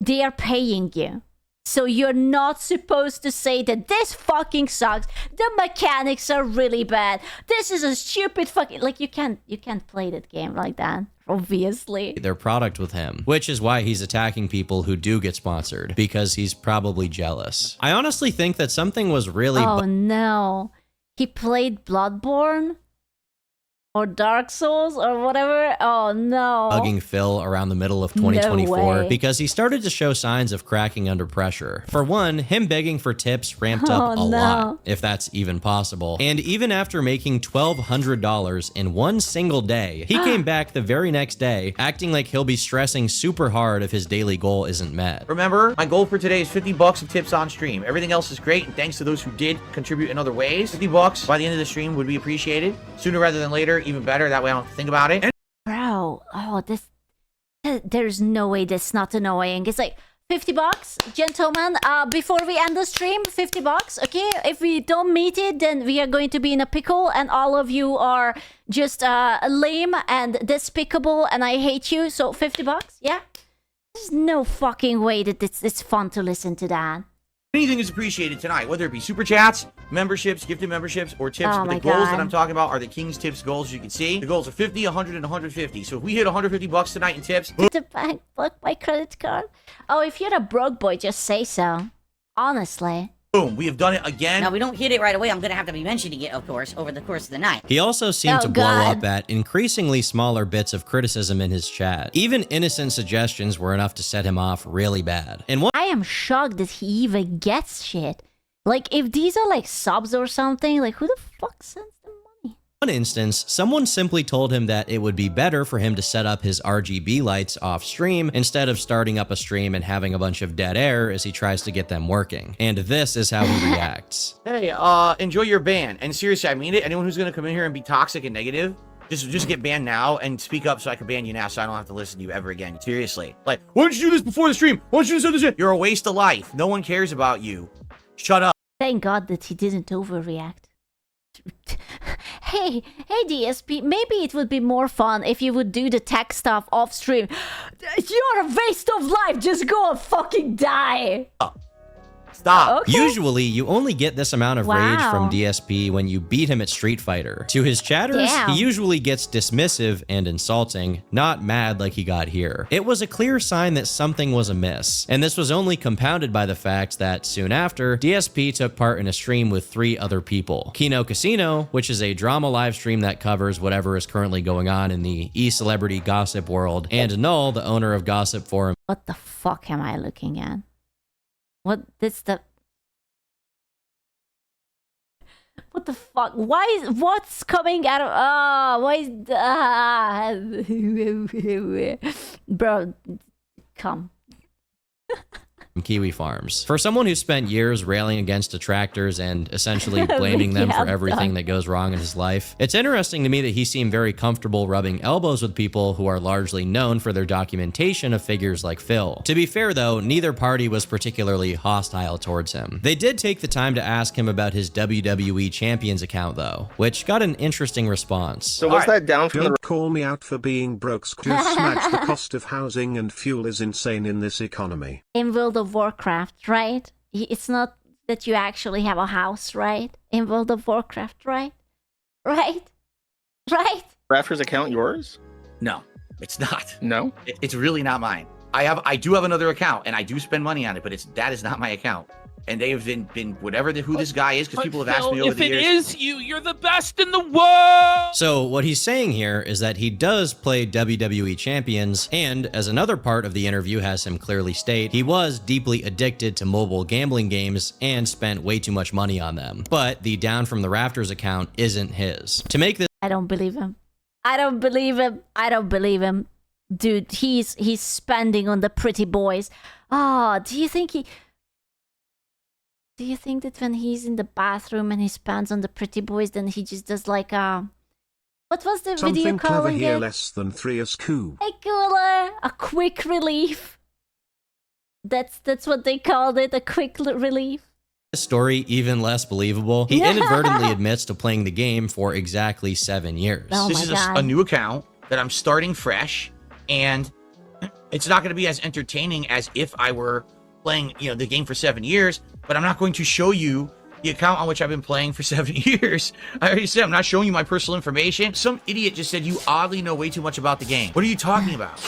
they are paying you. So you're not supposed to say that this fucking sucks. The mechanics are really bad. This is a stupid fucking... Like, you can't play that game like that, obviously. Their product with him, which is why he's attacking people who do get sponsored, because he's probably jealous. I honestly think that something was really... Oh no. He played Bloodborne? Or Dark Souls or whatever. Oh no. Bugging Phil around the middle of 2024 because he started to show signs of cracking under pressure. For one, him begging for tips ramped up a lot, if that's even possible. And even after making $1,200 in one single day, he came back the very next day acting like he'll be stressing super hard if his daily goal isn't met. Remember, my goal for today is 50 bucks of tips on stream. Everything else is great, and thanks to those who did contribute in other ways. 50 bucks by the end of the stream would be appreciated. Sooner rather than later, even better. That way I don't have to think about it. Bro, there's no way that's not annoying. It's like 50 bucks, gentlemen. Before we end the stream, 50 bucks. Okay, if we don't meet it, then we are going to be in a pickle, and all of you are just lame and despicable, and I hate you. So 50 bucks, yeah. There's no fucking way that it's fun to listen to that. Anything is appreciated tonight, whether it be super chats, memberships, gifted memberships, or tips. But the goals that I'm talking about are the King's Tips goals, as you can see. The goals are 50, 100, and 150. So if we hit 150 bucks tonight in tips... Did the bank block my credit card? Oh, if you're a broke boy, just say so. Honestly. Boom, we have done it again. Now, we don't hit it right away. I'm going to have to be mentioning it, of course, over the course of the night. He also seemed to blow up at increasingly smaller bits of criticism in his chat. Even innocent suggestions were enough to set him off really bad. And I am shocked that he even gets shit. Like, if these are like subs or something, like who the fuck sends them money? One instance, someone simply told him that it would be better for him to set up his RGB lights off stream instead of starting up a stream and having a bunch of dead air as he tries to get them working. And this is how he reacts. Hey, enjoy your ban. And seriously, I mean it. Anyone who's gonna come in here and be toxic and negative, just get banned now and speak up so I can ban you now so I don't have to listen to you ever again. Seriously. Like, why don't you do this before the stream? Why don't you do this? You're a waste of life. No one cares about you. Shut up. Thank God that he didn't overreact. Hey, DSP, maybe it would be more fun if you would do the tech stuff off stream. You're a waste of life, just go and fucking die. Stop. Okay. Usually, you only get this amount of rage Wow. from DSP when you beat him at Street Fighter. To his chatters, Damn. he usually gets dismissive and insulting, not mad like he got here. It was a clear sign that something was amiss, and this was only compounded by the fact that soon after, DSP took part in a stream with 3 other people. Kino Casino, which is a drama live stream that covers whatever is currently going on in the e-celebrity gossip world, and Null, the owner of Gossip Forum. What the fuck am I looking at? What the fuck? What's coming out of, bro, come. Kiwi Farms. For someone who spent years railing against detractors and essentially blaming them for everything that goes wrong in his life, it's interesting to me that he seemed very comfortable rubbing elbows with people who are largely known for their documentation of figures like Phil. To be fair though, neither party was particularly hostile towards him. They did take the time to ask him about his WWE Champions account though, which got an interesting response. So was that down from Don't call me out for being broke. Just smash the cost of housing and fuel is insane in this economy. In World of Warcraft, right? It's not that you actually have a house, right? In World of Warcraft, right? Right? Rafter's account yours? No, it's not. No? It's really not mine. I do have another account and I do spend money on it, but that is not my account. And they have been whatever who this guy is, because people have asked me over the years. If it is you, you're the best in the world! So what he's saying here is that he does play WWE Champions, and as another part of the interview has him clearly state, he was deeply addicted to mobile gambling games and spent way too much money on them. But the Down from the Rafters account isn't his. To make this— I don't believe him. I don't believe him. Dude, he's spending on the pretty boys. Oh, do you think that when he's in the bathroom and he spends on the pretty boys, then he just does like what was the Something video clever calling here, it? less than 3 is cool. Hey, cooler, a quick relief. That's what they called it, a quick relief. story even less believable, he inadvertently admits to playing the game for exactly 7 years. This is a new account that I'm starting fresh, and it's not going to be as entertaining as if I were playing, the game for 7 years, but I'm not going to show you the account on which I've been playing for 7 years. I already said I'm not showing you my personal information. Some idiot just said you oddly know way too much about the game. What are you talking about?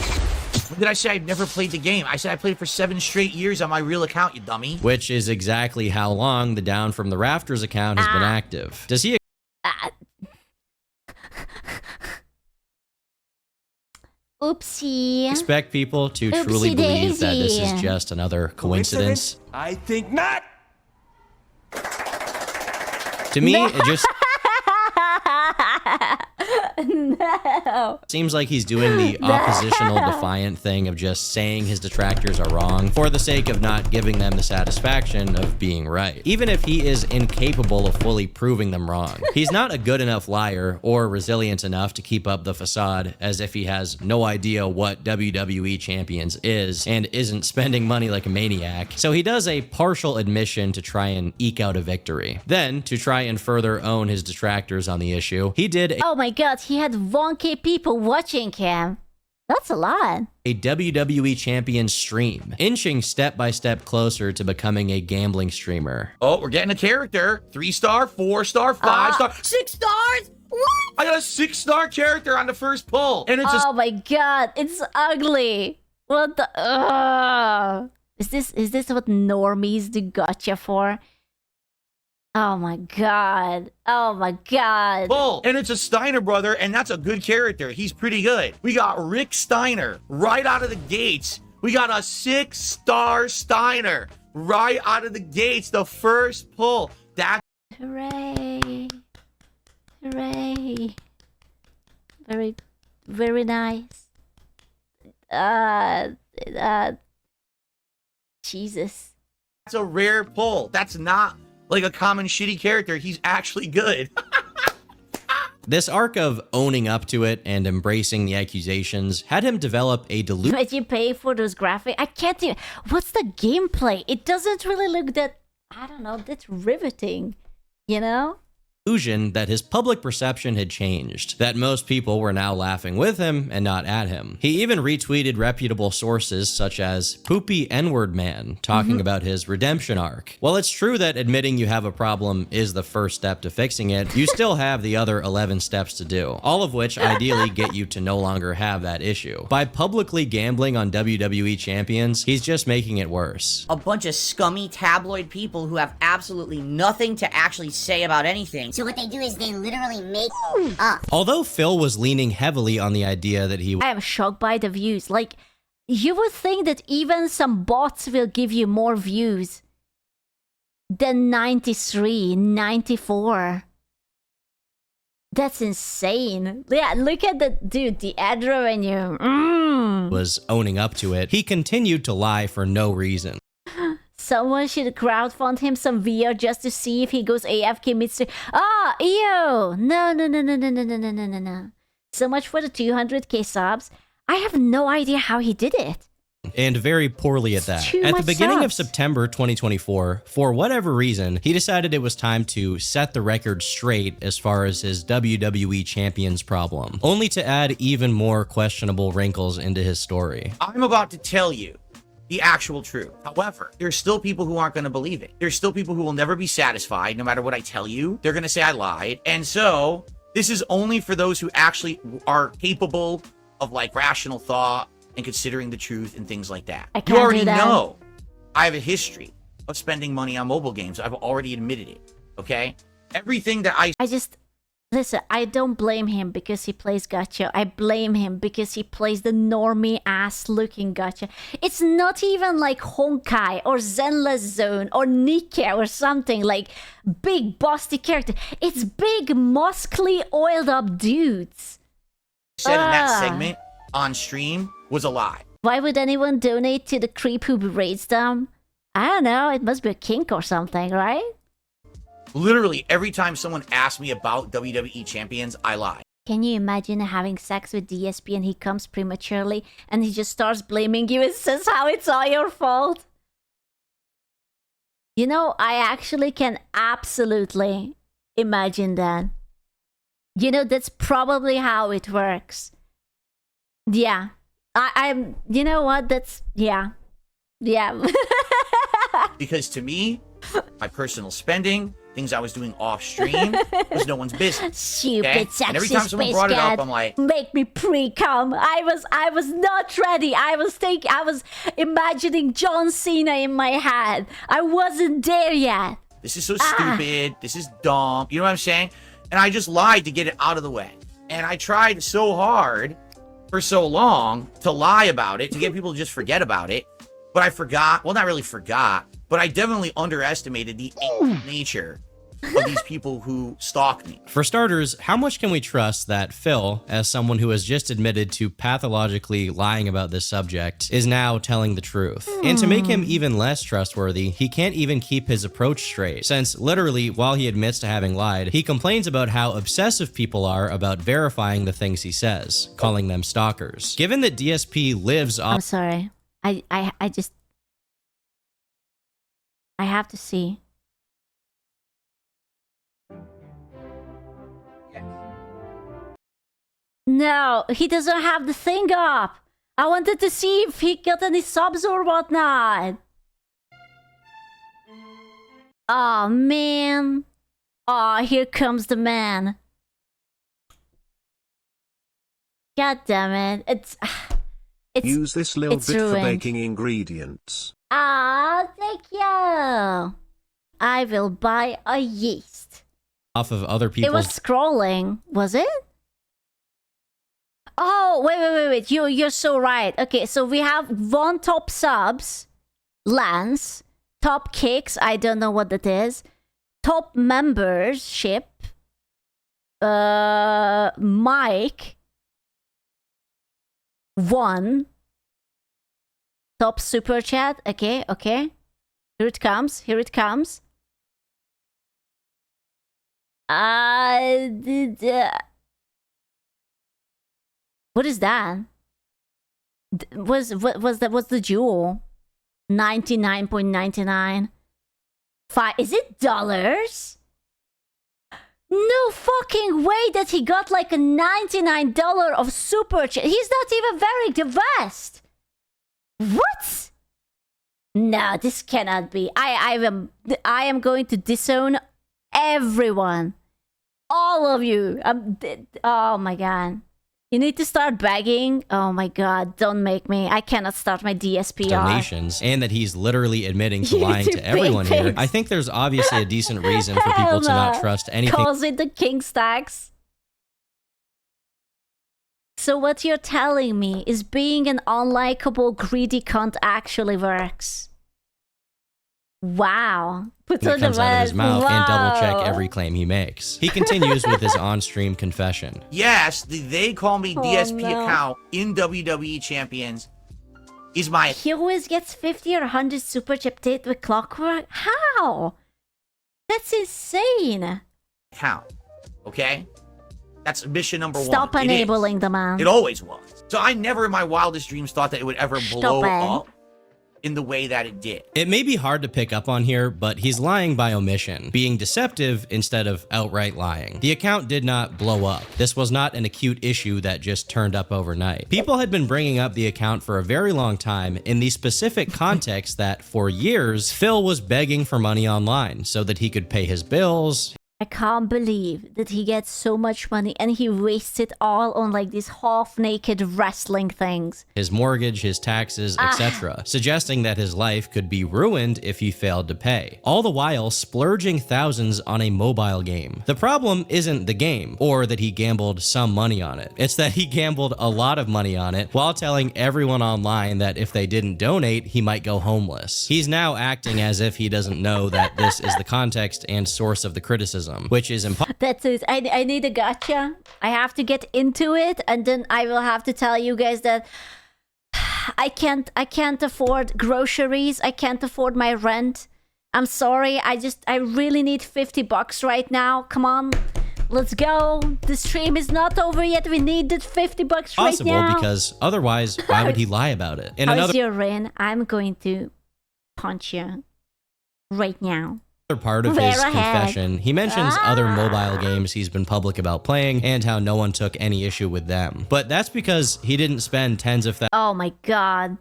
When did I say I've never played the game? I said I played it for 7 straight years on my real account, you dummy. Which is exactly how long the Down from the Rafters account has been active. Does he... Oopsie. expect people to truly believe that this is just another coincidence? I think not. To me, it just No. seems like he's doing the oppositional defiant thing of just saying his detractors are wrong for the sake of not giving them the satisfaction of being right, even if he is incapable of fully proving them wrong. He's not a good enough liar or resilient enough to keep up the facade as if he has no idea what WWE Champions is and isn't spending money like a maniac. So he does a partial admission to try and eke out a victory. Then, to try and further own his detractors on the issue, he did Oh my god, he had 1K people watching him. That's a lot. a WWE Champions stream, inching step by step closer to becoming a gambling streamer. Oh, we're getting a character. 3-star, 4-star, 5-star, 6 stars. What? I got a 6-star character on the first pull, and it's oh my god, it's ugly. What the? Is this what normies do gotcha for? Oh my god. Oh my god. Bull. And it's a Steiner brother, and that's a good character. He's pretty good. We got Rick Steiner right out of the gates We got a 6-star Steiner right out of the gates. The first pull. That's Hooray. Hooray. Very, very nice. Jesus. a rare pull. That's not like a common shitty character. He's actually good. This arc of owning up to it and embracing the accusations had him develop a delusion. But you pay for those graphics? I can't even... What's the gameplay? It doesn't really look that... I don't know, that's riveting. You know? Illusion that his public perception had changed, that most people were now laughing with him and not at him. He even retweeted reputable sources such as Poopy N-Word Man talking about his redemption arc. While it's true that admitting you have a problem is the first step to fixing it, you still have the other 11 steps to do, all of which ideally get you to no longer have that issue. By publicly gambling on WWE champions, he's just making it worse. A bunch of scummy tabloid people who have absolutely nothing to actually say about anything. So what they do is they literally make up. Although Phil was leaning heavily on the idea that he I am shocked by the views. Like, you would think that even some bots will give you more views than 93, 94. That's insane. Yeah, look at the dude, the ad revenue. was owning up to it, he continued to lie for no reason. Someone should crowdfund him some VR just to see if he goes AFK midstream. Ah, ew! No. So much for the 200k subs. I have no idea how he did it. And very poorly at that. Too At the much beginning of subs. September 2024, for whatever reason, he decided it was time to set the record straight as far as his WWE Champions problem, only to add even more questionable wrinkles into his story. I'm about to tell you the actual truth. However, there's still people who aren't going to believe it. There's still people who will never be satisfied no matter what I tell you. They're going to say I lied. And so this is only for those who actually are capable of like rational thought and considering the truth and things like that. I can't You already do that. know I have a history of spending money on mobile games. I've already admitted it. Okay? Everything that I just... Listen, I don't blame him because he plays gacha. I blame him because he plays the normie-ass looking gacha. It's not even like Honkai or Zenless Zone or Nika or something like big busty character. It's big, muscly, oiled up dudes. said in that segment on stream was a lie. Why would anyone donate to the creep who berates them? I don't know, it must be a kink or something, right? Literally, every time someone asks me about WWE champions, I lie. Can you imagine having sex with DSP and he comes prematurely and he just starts blaming you and says how it's all your fault? You know, I actually can absolutely imagine that. You know, that's probably how it works. Yeah. I'm, you know what? That's, yeah. Yeah. Because to me, my personal spending, things I was doing off stream, was no one's business. Stupid okay? sexist And every time someone brought it up, I'm like, make me pre-cum. I was not ready. I was imagining John Cena in my head. I wasn't there yet. this is so stupid. This is dumb. You know what I'm saying? And I just lied to get it out of the way. And I tried so hard for so long to lie about it, to get people to just forget about it. But I forgot. Well, not really forgot, but I definitely underestimated the nature of these people who stalk me. For starters, how much can we trust that Phil, as someone who has just admitted to pathologically lying about this subject, is now telling the truth? And to make him even less trustworthy, he can't even keep his approach straight, since literally, while he admits to having lied, he complains about how obsessive people are about verifying the things he says, calling them stalkers. Given that DSP lives off... I'm sorry. I just... I have to see. No, he doesn't have the thing up. I wanted to see if he got any subs or whatnot. Oh man. Oh, here comes the man. God damn it. It's Use this little it's bit for ruined. baking ingredients. Ah, thank you. I will buy a yeast. of other It people's... was scrolling, was it? Oh, wait. You're so right. Okay, so we have one top subs, Lance, top kicks, I don't know what that is, top membership, Mike, 1, top super chat. Okay. Here it comes. What is that? What's the jewel? 99.99. Is it dollars? No fucking way that he got like a $99 of super chat. He's not even wearing the vest. What? No, this cannot be. I am going to disown everyone. All of you. Oh my god. You need to start begging. Oh my god, don't make me. I cannot start my DSPR. Donations, and that he's literally admitting to lying to everyone here. I think there's obviously a decent reason for people to not trust anything. Calls it the king stacks. So what you're telling me is being an unlikable, greedy cunt actually works. Wow. It comes out of his mouth and double check every claim he makes. He continues with his on-stream confession. Yes, the They Call Me DSP account in WWE Champions is my... He always gets 50 or 100 super chip date with clockwork? How? That's insane. Account, okay? That's mission number 1. Stop enabling the man. It always was. So I never in my wildest dreams thought that it would ever blow up in the way that it did. It may be hard to pick up on here, but he's lying by omission, being deceptive instead of outright lying. The account did not blow up. This was not an acute issue that just turned up overnight. People had been bringing up the account for a very long time in the specific context that for years, Phil was begging for money online so that he could pay his bills. I can't believe that he gets so much money and he wastes it all on like these half-naked wrestling things. His mortgage, his taxes, etc., suggesting that his life could be ruined if he failed to pay. All the while splurging thousands on a mobile game. The problem isn't the game, or that he gambled some money on it. It's that he gambled a lot of money on it while telling everyone online that if they didn't donate, he might go homeless. He's now acting as if he doesn't know that this is the context and source of the criticism, which is impossible. That's it. I need a gotcha. I have to get into it, and then I will have to tell you guys that I can't afford groceries. I can't afford my rent. I'm sorry. I really need $50 right now. Come on. Let's go. The stream is not over yet. We need that $50 right now. Because otherwise, why would he lie about it? In How's your rain? I'm going to punch you right now. Another part of his confession, he mentions other mobile games he's been public about playing and how no one took any issue with them. But that's because he didn't spend tens of thousands. Oh my god.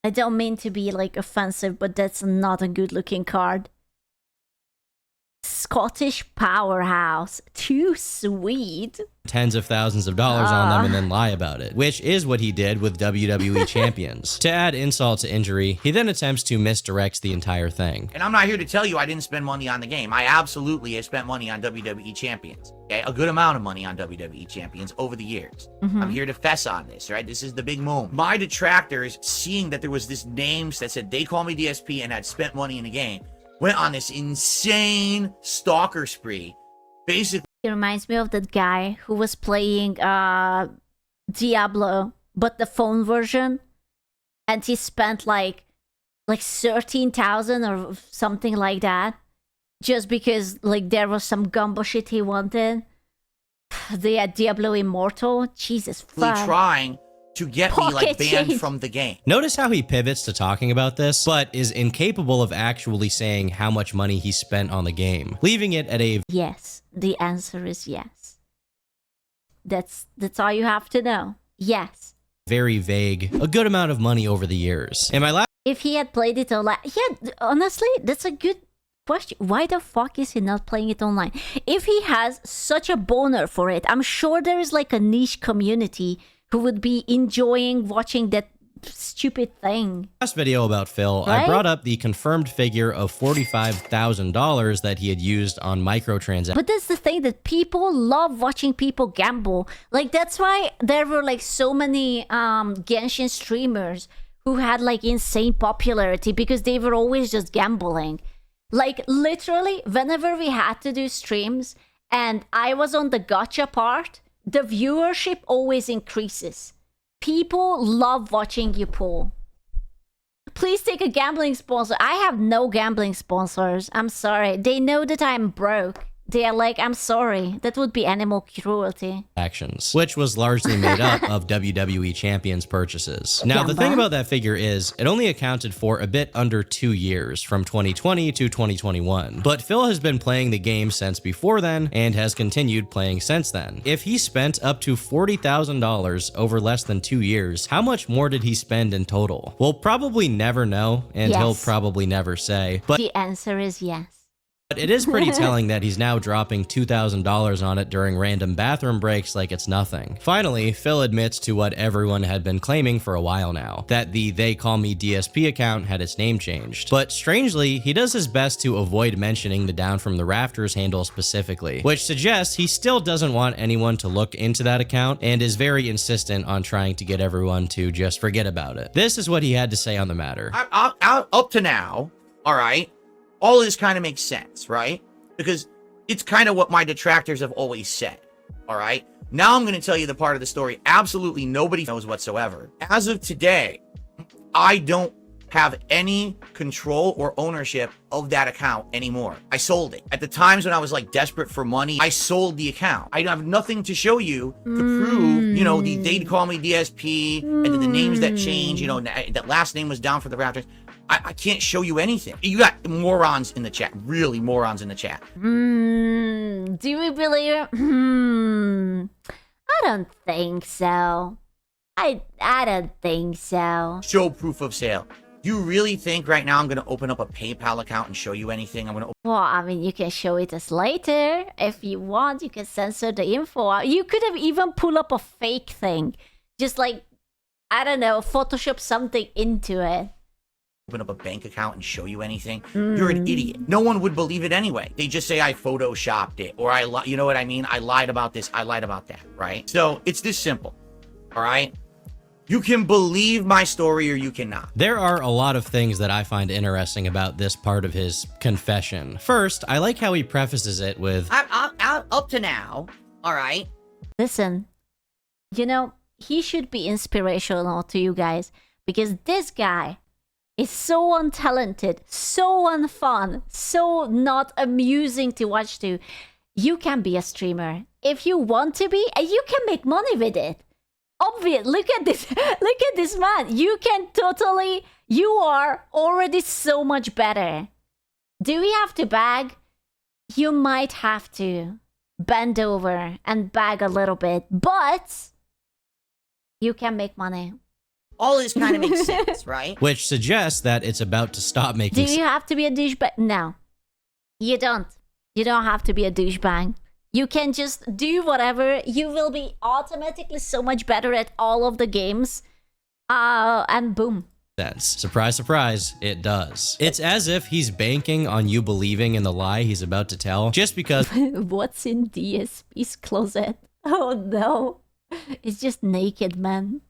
I don't mean to be like offensive, but that's not a good looking card. Scottish powerhouse. Too sweet. Tens of thousands of dollars on them and then lie about it, which is what he did with WWE Champions. To add insult to injury, he then attempts to misdirect the entire thing. And I'm not here to tell you I didn't spend money on the game. I absolutely have spent money on WWE Champions. Okay, a good amount of money on WWE Champions over the years. I'm here to fess on this, right? This is the big moment. My detractors, seeing that there was this name that said They Call Me DSP and had spent money in the game, went on this insane stalker spree. Basically, it reminds me of that guy who was playing Diablo, but the phone version, and he spent like 13,000 or something like that, just because like there was some gumbo shit he wanted. The Diablo Immortal, Jesus fuck. Trying to get me like banned from the game. Notice how he pivots to talking about this, but is incapable of actually saying how much money he spent on the game, leaving it at a yes. The answer is yes. That's all you have to know. Yes. Very vague, a good amount of money over the years. Am I last? If he had played it online, yeah, honestly, that's a good question. Why the fuck is he not playing it online? If he has such a boner for it, I'm sure there is like a niche community who would be enjoying watching that stupid thing. Last video about Phil, Right? I brought up the confirmed figure of $45,000 that he had used on microtransactions. But that's the thing, that people love watching people gamble. Like, that's why there were like so many Genshin streamers who had like insane popularity, because they were always just gambling. Like, literally, whenever we had to do streams and I was on the gacha part, the viewership always increases. People love watching you pull. Please take a gambling sponsor. I have no gambling sponsors. I'm sorry. They know that I'm broke. They are like, I'm sorry. That would be animal cruelty. Actions, which was largely made up of WWE champions purchases. Now, the thing about that figure is it only accounted for a bit under 2 years, from 2020 to 2021. But Phil has been playing the game since before then and has continued playing since then. If he spent up to $40,000 over less than 2 years, how much more did he spend in total? We'll probably never know, and he'll probably never say. But the answer is yes. But it is pretty telling that he's now dropping $2,000 on it during random bathroom breaks like it's nothing. Finally, Phil admits to what everyone had been claiming for a while now, that the They Call Me DSP account had its name changed. But strangely, he does his best to avoid mentioning the Down from the Rafters handle specifically, which suggests he still doesn't want anyone to look into that account and is very insistent on trying to get everyone to just forget about it. This is what he had to say on the matter. Up to now, all right, all this kind of makes sense, right? Because it's kind of what my detractors have always said, all right? Now I'm going to tell you the part of the story absolutely nobody knows whatsoever. As of today, I don't have any control or ownership of that account anymore. I sold it. At the times when I was like desperate for money, I sold the account. I have nothing to show you to prove, you know, they'd call me DSP and the names that change, you know, that last name was Down for the Raptors. I can't show you anything. You got morons in the chat, really morons in the chat. Do we believe it? I don't think so. I don't think so. Show proof of sale. Do you really think right now I'm going to open up a PayPal account and show you anything? I'm going to. Well, I mean, you can show it us later. If you want, you can censor the info. You could have even pulled up a fake thing. Just like, I don't know, Photoshop something into it. Open up a bank account and show you anything. You're an idiot. No one would believe it anyway. They just say I photoshopped it, or you know what I mean? I lied about this, I lied about that, right? So it's this simple, all right? You can believe my story or you cannot. There are a lot of things that I find interesting about this part of his confession. First, I like how he prefaces it with, Up to now, all right? Listen, you know, he should be inspirational to you guys, because this guy is so untalented, so unfun, so not amusing to watch to. You can be a streamer if you want to be, and you can make money with it. Obvious. Look at this. Look at this man. You can totally. You are already so much better. Do we have to bag? You might have to bend over and bag a little bit, but you can make money. All this kind of makes sense, right? which suggests that it's about to stop making Do sense. you have to be a douchebag? No. You don't. You don't have to be a douchebag. You can just do whatever. You will be automatically so much better at all of the games. And boom. Surprise, surprise, it does. It's as if he's banking on you believing in the lie he's about to tell, just because. What's in DSP's closet? Oh no. It's just naked man.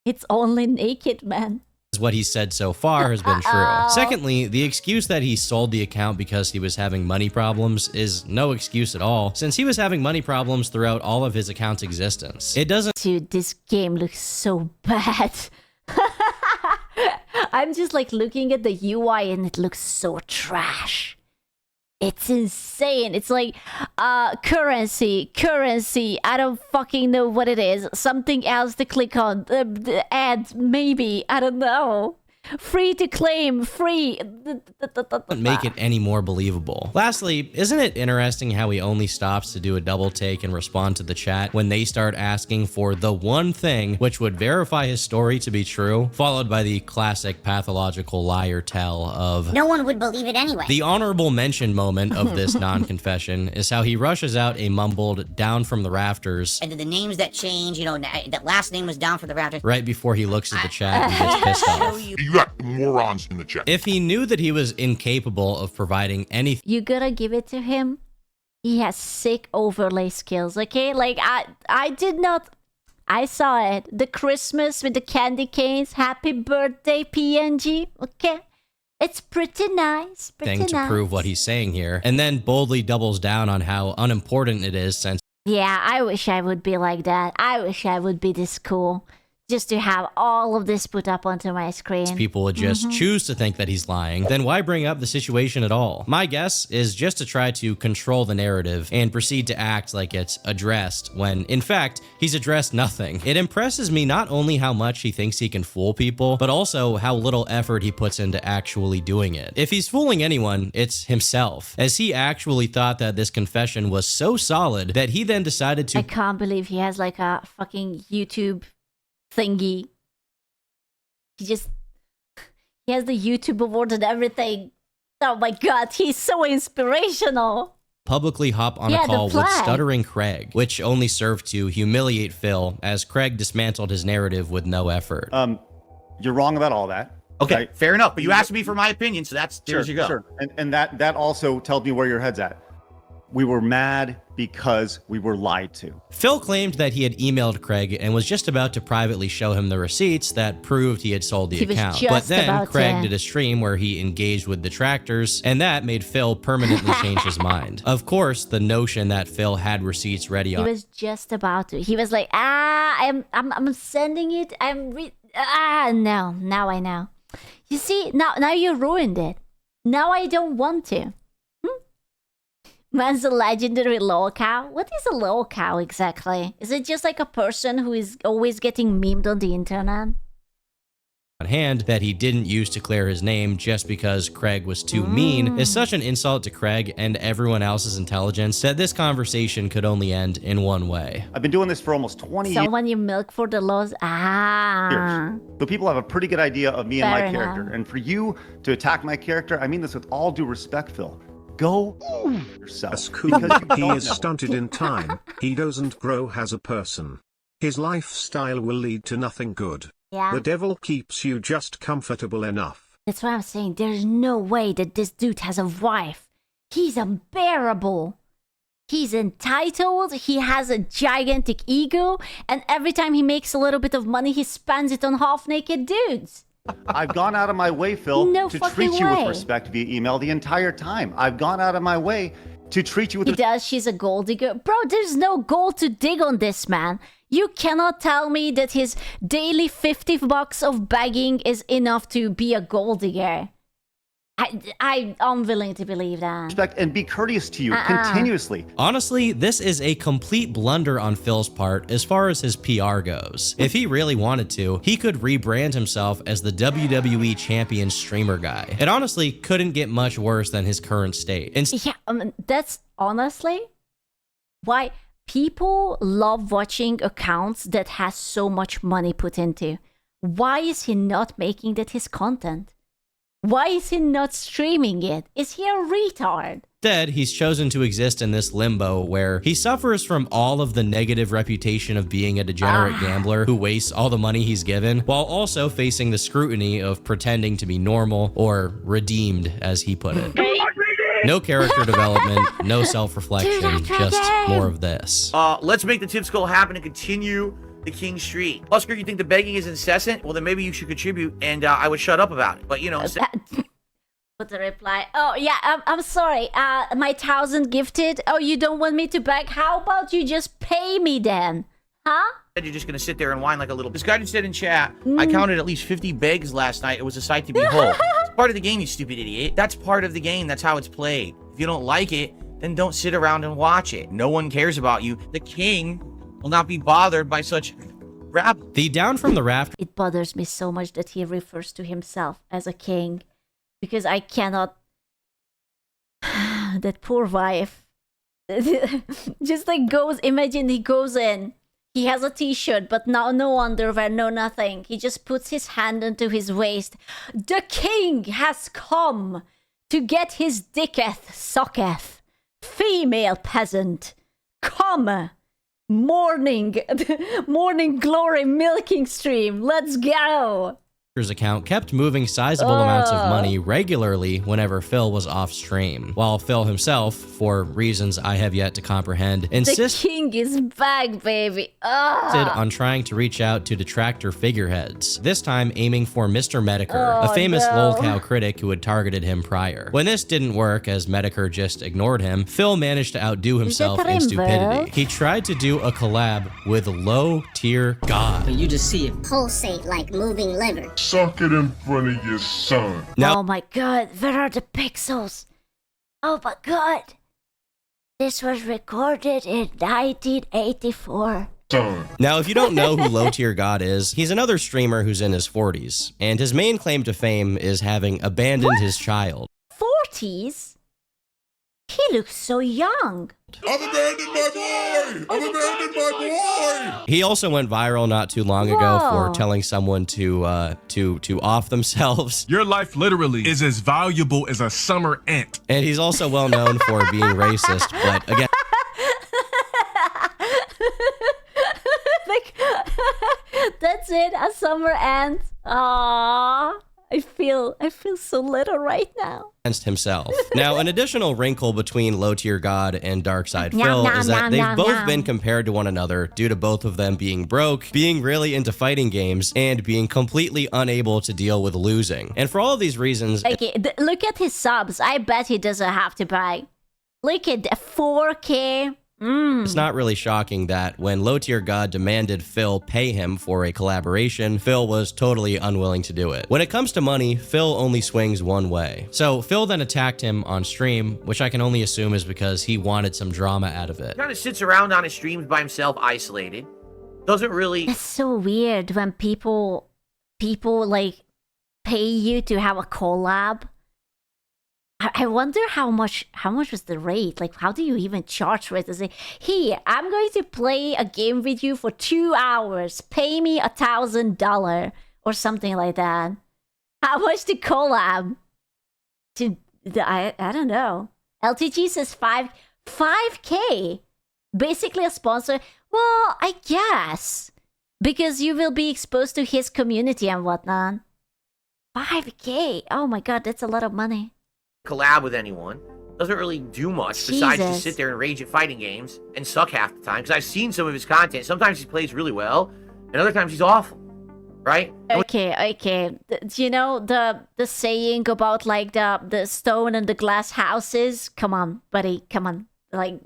It's only naked man. What he said so far has been true. Secondly, the excuse that he sold the account because he was having money problems is no excuse at all, since he was having money problems throughout all of his account's existence. It doesn't. Dude, this game looks so bad. I'm just like looking at the UI and it looks so trash. It's insane. It's like currency. I don't fucking know what it is. Something else to click on. The ads, maybe. I don't know. Free to claim, free. Doesn't make it any more believable. Lastly, isn't it interesting how he only stops to do a double take and respond to the chat when they start asking for the one thing which would verify his story to be true, followed by the classic pathological liar tell of no one would believe it anyway. The honorable mention moment of this non-confession is how he rushes out a mumbled down from the rafters And the names that change, you know, that last name was down for the rafters. right before he looks at the chat and gets pissed off. You got morons in the chat. If he knew that he was incapable of providing anything, You gotta give it to him. He has sick overlay skills, okay? Like, I did not... I saw it. The Christmas with the candy canes. Happy birthday, PNG. Okay? It's pretty nice. Pretty to nice. prove what he's saying here, and then boldly doubles down on how unimportant it is since Yeah, I wish I would be like that. I wish I would be this cool. Just to have all of this put up onto my screen. people would just choose to think that he's lying, then why bring up the situation at all? My guess is just to try to control the narrative and proceed to act like it's addressed when, in fact, he's addressed nothing. It impresses me not only how much he thinks he can fool people, but also how little effort he puts into actually doing it. If he's fooling anyone, it's himself, as he actually thought that this confession was so solid that he then decided to— I can't believe he has like a fucking YouTube thingy. He has the YouTube award and everything. Oh my god, he's so inspirational. publicly hop on a call with stuttering Craig, which only served to humiliate Phil as Craig dismantled his narrative with no effort. You're wrong about all that. Okay, right? fair enough. But you asked me for my opinion, so that's there you go. Sure. And that also tells me where your head's at. We were mad because we were lied to. Phil claimed that he had emailed Craig and was just about to privately show him the receipts that proved he had sold the account. But then Craig did a stream where he engaged with detractors, and that made Phil permanently change his mind. Of course, the notion that Phil had receipts ready on— He was just about to. He was like, I'm sending it. No, now I know. You see, now you ruined it. Now I don't want to. Man's a legendary lol cow. What is a lol cow exactly? Is it just like a person who is always getting memed on the internet? On hand that he didn't use to clear his name just because Craig was too mean is such an insult to Craig and everyone else's intelligence that this conversation could only end in one way. I've been doing this for almost 20 years. Someone you milk for the laws. So people have a pretty good idea of me and Fair my character. enough. And for you to attack my character, I mean this with all due respect, Phil. Go yourself. As cool he is stunted in time, he doesn't grow as a person. His lifestyle will lead to nothing good. Yeah. The devil keeps you just comfortable enough. That's what I'm saying. There's no way that this dude has a wife. He's unbearable. He's entitled. He has a gigantic ego. And every time he makes a little bit of money, he spends it on half-naked dudes. I've gone out of my way, Phil, No to fucking treat you with way. respect via email the entire time. I've gone out of my way to treat you with He does. She's a gold digger. Bro, there's no gold to dig on this man. You cannot tell me that his daily $50 of begging is enough to be a gold digger. I'm unwilling to believe that. respect and be courteous to you continuously. Honestly, this is a complete blunder on Phil's part as far as his PR goes. If he really wanted to, he could rebrand himself as the WWE Champion Streamer Guy. It honestly couldn't get much worse than his current state. Yeah, that's honestly why people love watching accounts that has so much money put into. Why is he not making that his content? Why is he not streaming it? Is he a retard? Instead, he's chosen to exist in this limbo where he suffers from all of the negative reputation of being a degenerate gambler who wastes all the money he's given, while also facing the scrutiny of pretending to be normal or redeemed, as he put it. No character development, no self-reflection, just more of this. Let's make the tip skull happen and continue the King Street. Oscar, you think the begging is incessant? Well, then maybe you should contribute, and I would shut up about it. But you know, Put the reply. Oh yeah, I'm sorry. My 1,000 gifted. Oh, you don't want me to beg? How about you just pay me then? Huh? you're just gonna sit there and whine like a little. This guy just said in chat, I counted at least 50 begs last night. It was a sight to behold. It's part of the game, you stupid idiot. That's part of the game. That's how it's played. If you don't like it, then don't sit around and watch it. No one cares about you. The king will not be bothered by such grab him. The down from the raft. It bothers me so much that he refers to himself as a king, because I cannot. That poor wife. Just like imagine he goes in. He has a t-shirt, but now no underwear, no nothing. He just puts his hand into his waist. The king has come to get his dicketh sucketh. Female peasant. Come. Morning glory milking stream. Let's go. Account kept moving sizable amounts of money regularly whenever Phil was off stream, while Phil himself, for reasons I have yet to comprehend, insisted the king is back, baby. on trying to reach out to detractor figureheads, this time aiming for Mr. Medicare, a famous lolcow critic who had targeted him prior. When this didn't work, as Medicare just ignored him, Phil managed to outdo himself in stupidity. He tried to do a collab with Low Tier God. But you just see it pulsate like moving liver. Suck it in front of your son. Oh my god, where are the pixels? Oh my god. This was recorded in 1984. Now, if you don't know who Low Tier God is, he's another streamer who's in his 40s, and his main claim to fame is having abandoned his child. 40s? He looks so young. I've abandoned my boy! I've abandoned my boy! He also went viral not too long ago for telling someone to off themselves. Your life literally is as valuable as a summer ant. And he's also well known for being racist, but again... Like, that's it, a summer ant. Aww. I feel so little right now. Against himself. Now, an additional wrinkle between Low Tier God and DarkSydePhil is that they've both been compared to one another due to both of them being broke, being really into fighting games, and being completely unable to deal with losing. And for all of these reasons... Okay, look at his subs. I bet he doesn't have to buy. Look at the 4K. It's not really shocking that when Low Tier God demanded Phil pay him for a collaboration, Phil was totally unwilling to do it. When it comes to money, Phil only swings one way. So Phil then attacked him on stream, which I can only assume is because he wanted some drama out of it. He kind of sits around on his streams by himself, isolated. Doesn't really... It's so weird when people like pay you to have a collab. I wonder how much was the rate? Like, how do you even charge for it? To say, here, I'm going to play a game with you for 2 hours. Pay me $1,000 or something like that. How much to collab? I don't know. LTG says 5K. Basically a sponsor. Well, I guess. Because you will be exposed to his community and whatnot. 5K. Oh my god, that's a lot of money. Collab with anyone. Doesn't really do much besides just sit there and rage at fighting games and suck half the time. Because I've seen some of his content. Sometimes he plays really well, and other times he's awful. Right? Okay. Do you know the saying about like the stone and the glass houses? Come on, buddy. Come on. Like...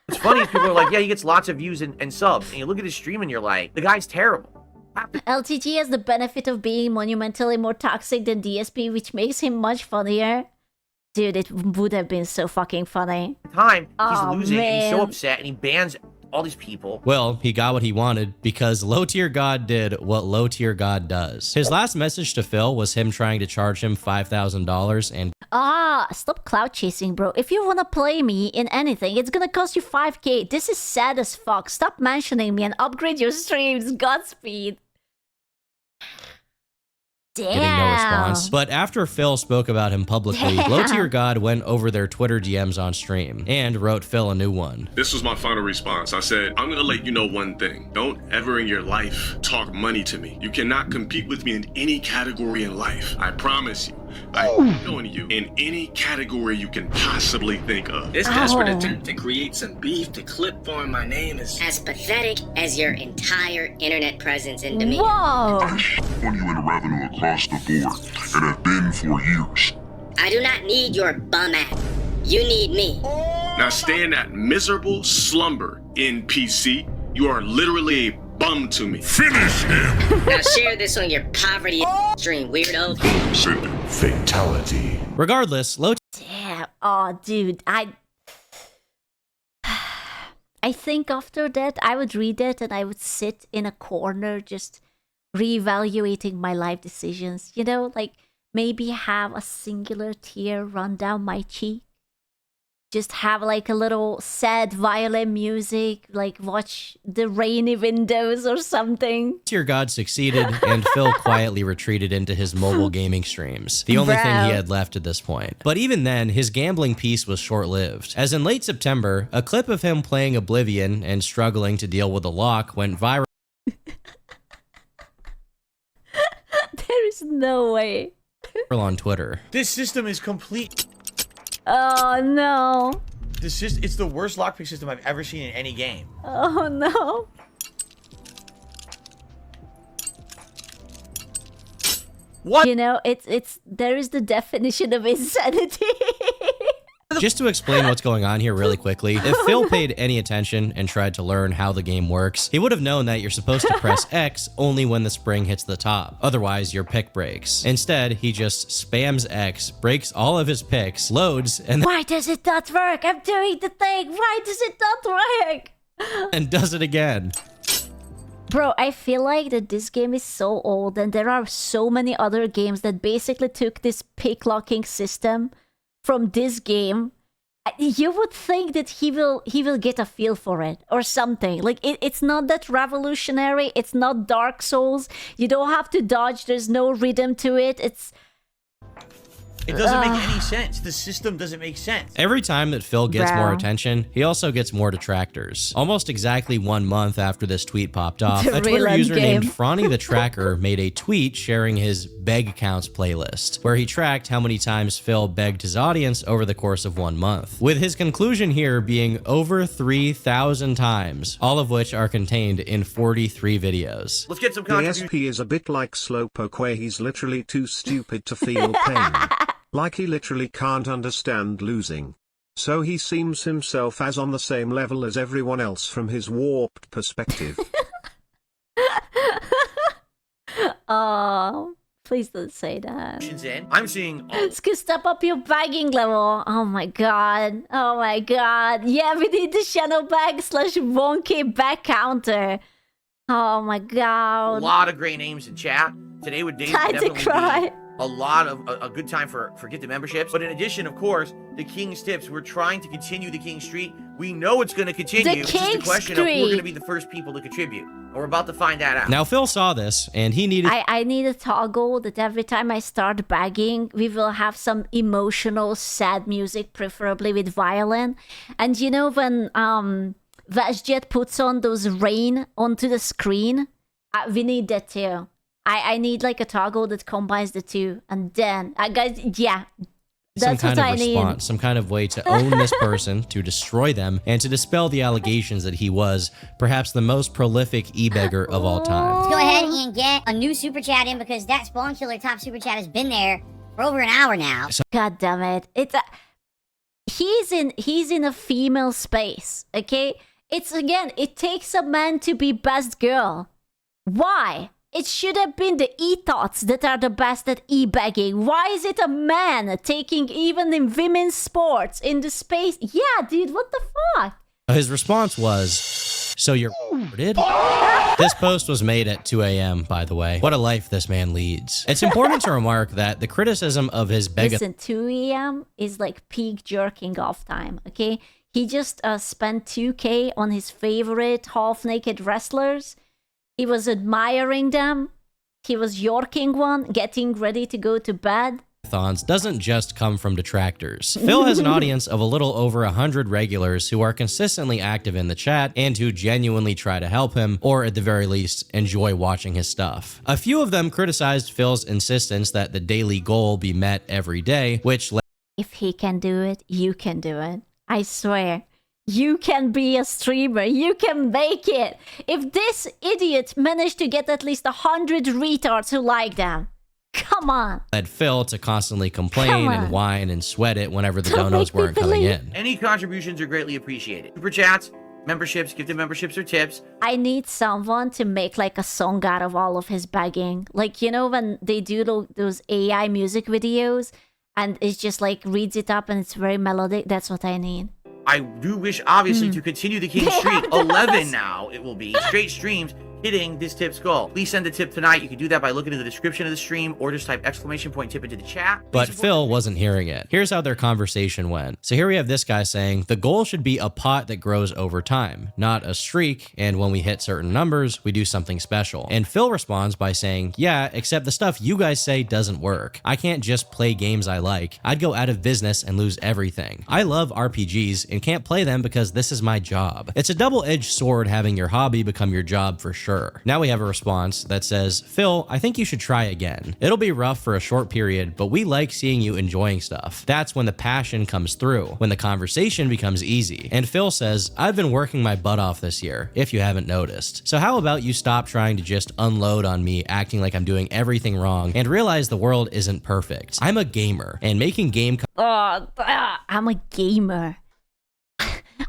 It's funny, people are like, yeah, he gets lots of views and subs. And you look at his stream and you're like, the guy's terrible. LTG has the benefit of being monumentally more toxic than DSP, which makes him much funnier. Dude, it would have been so fucking funny. He's losing and he's so upset and he bans all these people. Well, he got what he wanted because Low Tier God did what Low Tier God does. His last message to Phil was him trying to charge him $5,000 and... Stop cloud chasing, bro. If you wanna play me in anything, it's gonna cost you 5K. This is sad as fuck. Stop mentioning me and upgrade your streams. Godspeed. Damn. Getting no response. But after Phil spoke about him publicly, Low Tier God went over their Twitter DMs on stream and wrote Phil a new one. This was my final response. I said, I'm gonna let you know one thing. Don't ever in your life talk money to me. You cannot compete with me in any category in life. I promise you. I'm knowing you in any category you can possibly think of. This desperate attempt to create some beef to clip farm my name is as pathetic as your entire internet presence and demeanor. Whoa! I on you in revenue across the board, and have been for years. I do not need your bum ass. You need me. Now stay in that miserable slumber, NPC. You are literally a bum to me. Finish him! Now share this on your poverty stream, weirdo. Fatality. Regardless, Low... Damn. Oh, dude. I think after that, I would read it and I would sit in a corner just reevaluating my life decisions. You know, like maybe have a singular tear run down my cheek. Just have like a little sad violin music, like watch the rainy windows or something. Your God succeeded, and Phil quietly retreated into his mobile gaming streams, the only thing he had left at this point. But even then, his gambling piece was short-lived, as in late September, a clip of him playing Oblivion and struggling to deal with a lock went viral. There is no way. On Twitter. This system is complete. Oh no. It's the worst lockpick system I've ever seen in any game. Oh no. What? You know, there is the definition of insanity. Just to explain what's going on here really quickly, if Phil paid any attention and tried to learn how the game works, he would have known that you're supposed to press X only when the spring hits the top. Otherwise, your pick breaks. Instead, he just spams X, breaks all of his picks, loads, and why does it not work? I'm doing the thing. Why does it not work? and does it again. Bro, I feel like that this game is so old and there are so many other games that basically took this pick locking system from this game. You would think that he will get a feel for it or something. Like it's not that revolutionary. It's not Dark Souls. You don't have to dodge. There's no rhythm to it. It doesn't make any sense. The system doesn't make sense. Every time that Phil gets more attention, he also gets more detractors. Almost exactly 1 month after this tweet popped off, a Twitter user named Franny the Tracker made a tweet sharing his beg counts playlist, where he tracked how many times Phil begged his audience over the course of 1 month, with his conclusion here being over 3,000 times, all of which are contained in 43 videos. Let's get some The contributions. SP is a bit like Slowpoke, where he's literally too stupid to feel pain. Like he literally can't understand losing. So he seems himself as on the same level as everyone else from his warped perspective. Oh, please don't say that. I'm seeing. Step up your bagging level. Oh my god. Oh my god. Yeah, we need the shadow bag / wonky bag counter. Oh my god. A lot of great names in chat. Today would Time to cry. A lot of a good time for gifted memberships. But in addition, of course, the King's Tips. We're trying to continue the King Street. We know it's going to continue. It's just a question of who we're going to be the first people to contribute. And we're about to find that out. Now, Phil saw this, and he needed... I need a toggle that every time I start bagging, we will have some emotional, sad music, preferably with violin. And you know when Vashjet puts on those rain onto the screen? We need that too. I need like a toggle that combines the two, and then yeah, that's some kind what of I response, need. some kind of way to own this person, to destroy them, and to dispel the allegations that he was perhaps the most prolific e-beggar of all time. Let's go ahead and get a new super chat in, because that Spawn Killer top super chat has been there for over an hour now. God damn it! He's in a female space. Okay, it takes a man to be best girl. Why? It should have been the e-tots that are the best at e-begging. Why is it a man taking even in women's sports in the space? Yeah, dude, what the fuck? His response was, so you're did? This post was made at 2 a.m., by the way. What a life this man leads. It's important to remark that the criticism of his Listen, 2 a.m. is like peak jerking off time, okay? He just spent 2K on his favorite half-naked wrestlers. He was admiring them. He was yorking one, getting ready to go to bed. Doesn't just come from detractors. Phil has an audience of a little over 100 regulars who are consistently active in the chat and who genuinely try to help him, or at the very least, enjoy watching his stuff. A few of them criticized Phil's insistence that the daily goal be met every day, which if he can do it, you can do it. I swear. You can be a streamer. You can make it. If this idiot managed to get at least 100 retards who like them, come on. Led Phil to constantly complain and whine and sweat it whenever the donos weren't coming in. Any contributions are greatly appreciated. Super chats, memberships, gifted memberships, or tips. I need someone to make like a song out of all of his begging. Like, you know, when they do those AI music videos and it's just like reads it up and it's very melodic. That's what I need. I do wish, obviously, to continue the king streak. 11 now it will be straight streams hitting this tip's goal. Please send a tip tonight. You can do that by looking in the description of the stream or just type !tip into the chat. But Phil wasn't hearing it. Here's how their conversation went. So here we have this guy saying, the goal should be a pot that grows over time, not a streak, and when we hit certain numbers, we do something special. And Phil responds by saying, yeah, except the stuff you guys say doesn't work. I can't just play games I like. I'd go out of business and lose everything. I love RPGs and can't play them because this is my job. It's a double-edged sword having your hobby become your job for sure. Now we have a response that says, Phil, I think you should try again. It'll be rough for a short period, but we like seeing you enjoying stuff. That's when the passion comes through, when the conversation becomes easy. And Phil says, I've been working my butt off this year, if you haven't noticed. So how about you stop trying to just unload on me, acting like I'm doing everything wrong, and realize the world isn't perfect. I'm a gamer, and making game I'm a gamer.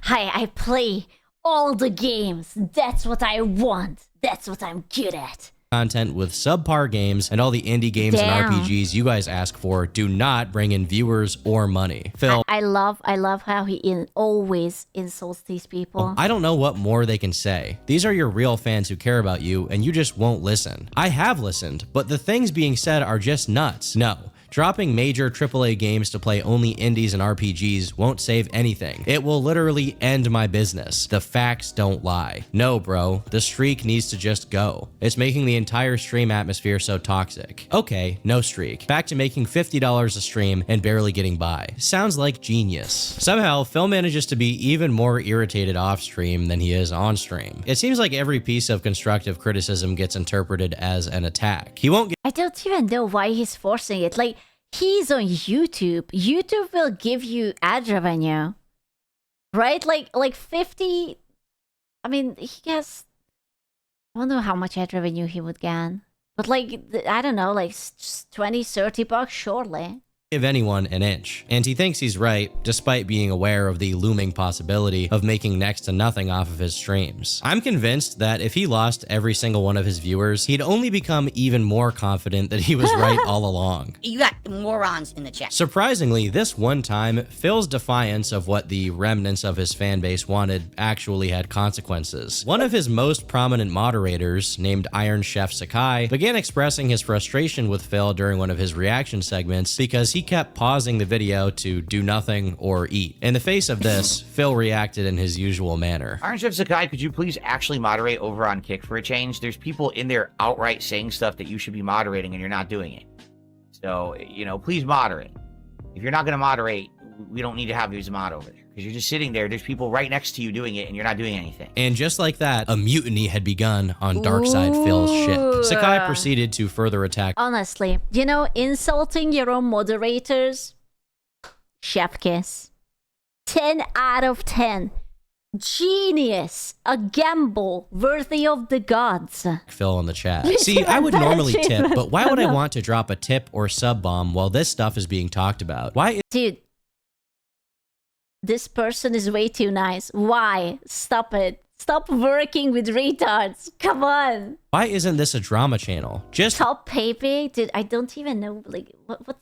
I play all the games. That's what I want. That's what I'm good at. Content with subpar games and all the indie games and RPGs you guys ask for do not bring in viewers or money. Phil, I love how he always insults these people. I don't know what more they can say. These are your real fans who care about you and you just won't listen. I have listened, but the things being said are just nuts. No. Dropping major AAA games to play only indies and RPGs won't save anything. It will literally end my business. The facts don't lie. No, bro, the streak needs to just go. It's making the entire stream atmosphere so toxic. Okay, no streak. Back to making $50 a stream and barely getting by. Sounds like genius. Somehow, Phil manages to be even more irritated off stream than he is on stream. It seems like every piece of constructive criticism gets interpreted as an attack. He won't get— I don't even know why he's forcing it. Like, he's on YouTube. YouTube will give you ad revenue, right? Like 50. I mean, he has. I don't know how much ad revenue he would get, but like I don't know, like 20, 30 bucks, surely. Give anyone an inch. And he thinks he's right, despite being aware of the looming possibility of making next to nothing off of his streams. I'm convinced that if he lost every single one of his viewers, he'd only become even more confident that he was right all along. You got morons in the chat. Surprisingly, this one time, Phil's defiance of what the remnants of his fan base wanted actually had consequences. One of his most prominent moderators, named Iron Chef Sakai, began expressing his frustration with Phil during one of his reaction segments because he kept pausing the video to do nothing or eat. In the face of this, Phil reacted in his usual manner. Iron Chef Sakai, could you please actually moderate over on Kick for a change? There's people in there outright saying stuff that you should be moderating and you're not doing it. So, you know, please moderate. If you're not going to moderate, we don't need to have you as a mod over there. Because you're just sitting there, there's people right next to you doing it, and you're not doing anything. And just like that, a mutiny had begun on DarkSydePhil's ship. Sakai proceeded to further attack. Honestly, you know, insulting your own moderators, chef kiss. 10 out of 10. Genius. A gamble worthy of the gods. Phil in the chat. See, I would normally tip, but why would I want to drop a tip or sub bomb while this stuff is being talked about? Why? Dude. This person is way too nice. Why? Stop it. Stop working with retards. Come on. Why isn't this a drama channel? Just Top Pepe? Dude, I don't even know. Like, what?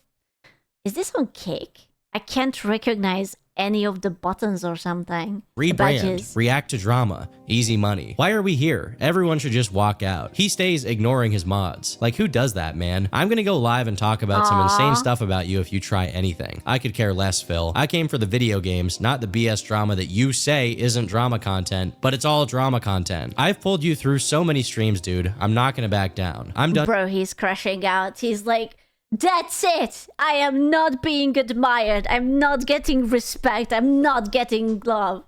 Is this on Kick? I can't recognize any of the buttons or something. Rebrand, react to drama, easy money. Why are we here? Everyone should just walk out. He stays ignoring his mods. Like, who does that, man? I'm gonna go live and talk about some insane stuff about you if you try anything. I could care less, Phil. I came for the video games, not the BS drama that you say isn't drama content, but it's all drama content. I've pulled you through so many streams, dude. I'm not gonna back down. I'm done. Bro, he's crashing out. He's like, that's it. I am not being admired. I'm not getting respect. I'm not getting love.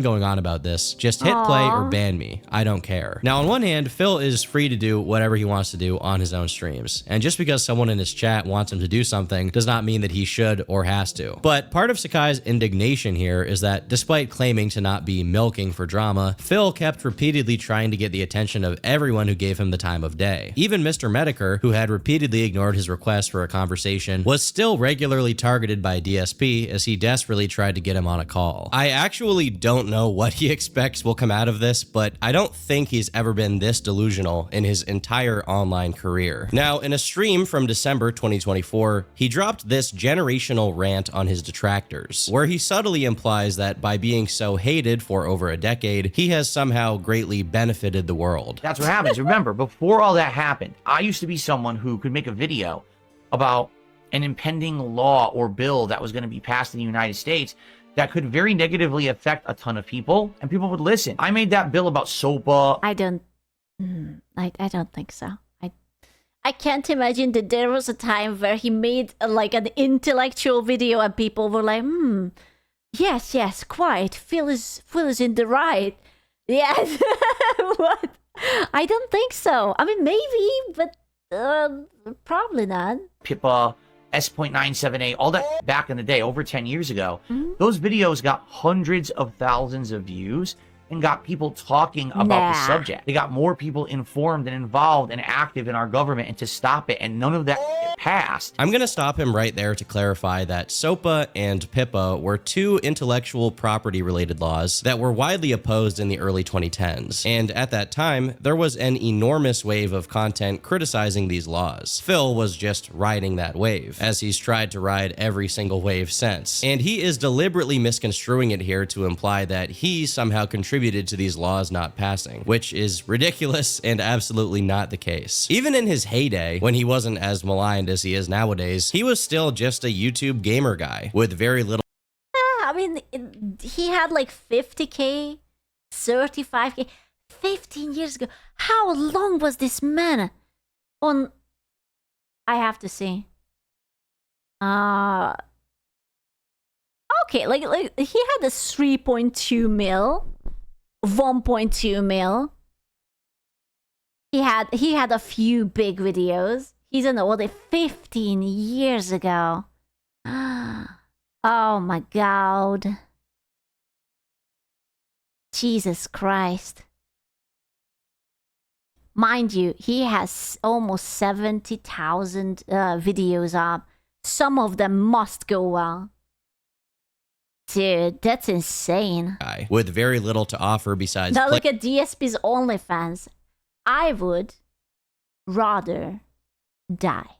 Going on about this. Just hit play or ban me. I don't care. Now, on one hand, Phil is free to do whatever he wants to do on his own streams. And just because someone in his chat wants him to do something does not mean that he should or has to. But part of Sakai's indignation here is that despite claiming to not be milking for drama, Phil kept repeatedly trying to get the attention of everyone who gave him the time of day. Even Mr. Mediker, who had repeatedly ignored his request for a conversation, was still regularly targeted by DSP as he desperately tried to get him on a call. I actually don't don't know what he expects will come out of this, but I don't think he's ever been this delusional in his entire online career. Now, in a stream from December 2024, he dropped this generational rant on his detractors, where he subtly implies that by being so hated for over a decade, he has somehow greatly benefited the world. That's what happens. Remember, before all that happened, I used to be someone who could make a video about an impending law or bill that was going to be passed in the United States that could very negatively affect a ton of people, and people would listen. I made that bill about SOPA. I don't think so. I can't imagine that there was a time where he made like an intellectual video and people were like, yes, quite. Phil is in the right. Yes. What? I don't think so. I mean, maybe, but probably not. Pippa, S.97A, all that back in the day, over 10 years ago, those videos got hundreds of thousands of views and got people talking about the subject. They got more people informed and involved and active in our government, and to stop it, and none of that passed. I'm gonna stop him right there to clarify that SOPA and Pippa were two intellectual property related laws that were widely opposed in the early 2010s. And at that time, there was an enormous wave of content criticizing these laws. Phil was just riding that wave, as he's tried to ride every single wave since. And he is deliberately misconstruing it here to imply that he somehow contributed to these laws not passing, which is ridiculous and absolutely not the case. Even in his heyday, when he wasn't as maligned as he is nowadays, he was still just a YouTube gamer guy with very little. I mean, he had like 50K, 35K, 15 years ago. How long was this man on? I have to see. Okay, like he had a 3.2 mil. 1.2 mil. He had a few big videos. He's an older 15 years ago. Oh my god. Jesus Christ. Mind you, he has almost 70,000 videos up. Some of them must go well. Dude, that's insane. With very little to offer besides. Now look at DSP's OnlyFans. I would rather die.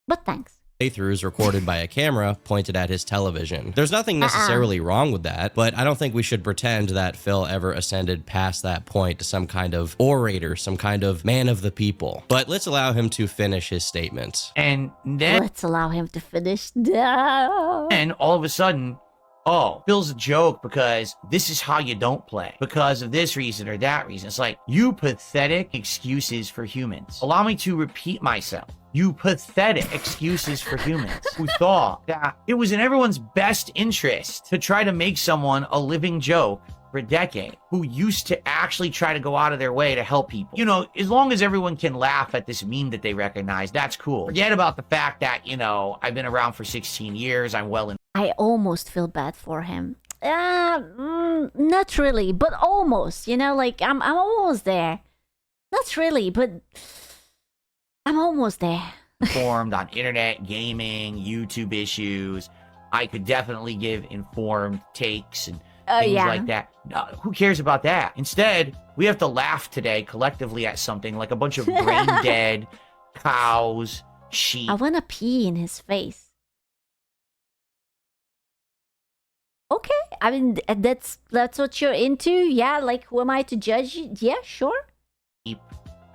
But thanks. Playthroughs recorded by a camera pointed at his television. There's nothing necessarily wrong with that, but I don't think we should pretend that Phil ever ascended past that point to some kind of orator, some kind of man of the people. But let's allow him to finish his statement. And then let's allow him to finish. No. And all of a sudden, oh, Phil's a joke because this is how you don't play. Because of this reason or that reason. It's like, you pathetic excuses for humans. Allow me to repeat myself. You pathetic excuses for humans who thought that it was in everyone's best interest to try to make someone a living joke for a decade, who used to actually try to go out of their way to help people. You know, as long as everyone can laugh at this meme that they recognize, that's cool. Forget about the fact that, you know, I've been around for 16 years, I'm well in. I almost feel bad for him. Not really, but almost. You know, like I'm almost there. Not really, but I'm almost there. Informed on internet, gaming, YouTube issues. I could definitely give informed takes and things like that. No, who cares about that? Instead, we have to laugh today collectively at something like a bunch of brain dead cows, sheep. I wanna pee in his face. Okay, I mean, that's what you're into? Yeah, like, who am I to judge you? Yeah, sure. I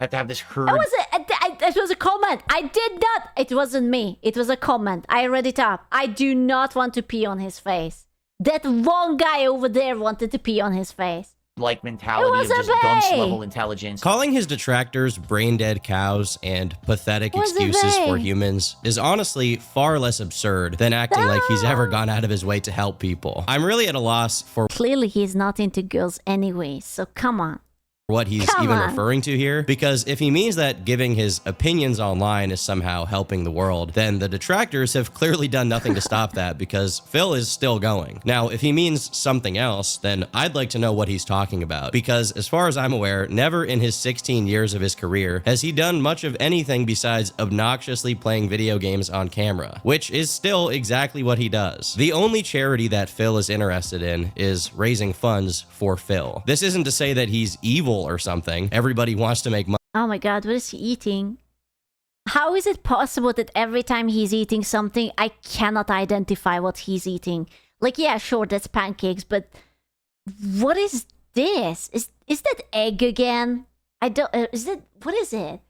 have to have this herd. It was a comment. I did not. It wasn't me. It was a comment. I read it up. I do not want to pee on his face. That one guy over there wanted to pee on his face. Like mentality of just dunce level intelligence. Calling his detractors brain dead cows and pathetic excuses for humans is honestly far less absurd than acting like he's ever gone out of his way to help people. I'm really at a loss for. Clearly he's not into girls anyway, so come on. what he's even referring to here, because if he means that giving his opinions online is somehow helping the world, then the detractors have clearly done nothing to stop that, because Phil is still going. Now, if he means something else, then I'd like to know what he's talking about, because as far as I'm aware, never in his 16 years of his career has he done much of anything besides obnoxiously playing video games on camera, which is still exactly what he does. The only charity that Phil is interested in is raising funds for Phil. This isn't to say that he's evil or something. Everybody wants to make money. Oh my god, what is he eating? How is it possible that every time he's eating something, I cannot identify what he's eating? Like, yeah, sure, that's pancakes, but what is this? Is that egg again? I don't, is that, what is it?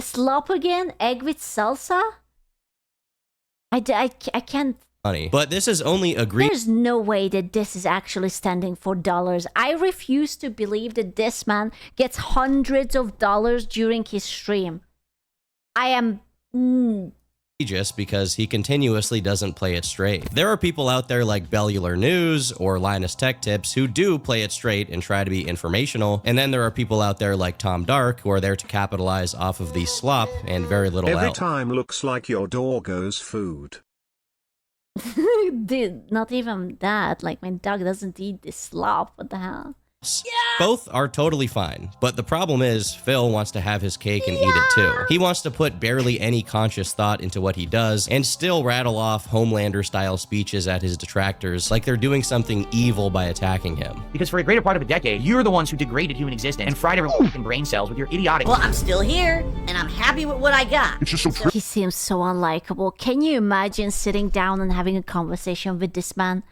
Slop again? Egg with salsa? I can't. Money. But this is only agreed. There's no way that this is actually standing for dollars. I refuse to believe that this man gets hundreds of dollars during his stream. I am... Just because he continuously doesn't play it straight. There are people out there like Bellular News or Linus Tech Tips who do play it straight and try to be informational, and then there are people out there like Tom Dark who are there to capitalize off of the slop and very little else. Every time looks like your doggo's food. Dude, not even that. Like, my dog doesn't eat this slop. What the hell? Yeah. Both are totally fine, but the problem is Phil wants to have his cake and eat it too. He wants to put barely any conscious thought into what he does and still rattle off Homelander-style speeches at his detractors like they're doing something evil by attacking him. Because for a greater part of a decade, you're the ones who degraded human existence and fried everyone's brain cells with your idiotic... Well, I'm still here, and I'm happy with what I got. It's just so He seems so unlikable. Can you imagine sitting down and having a conversation with this man?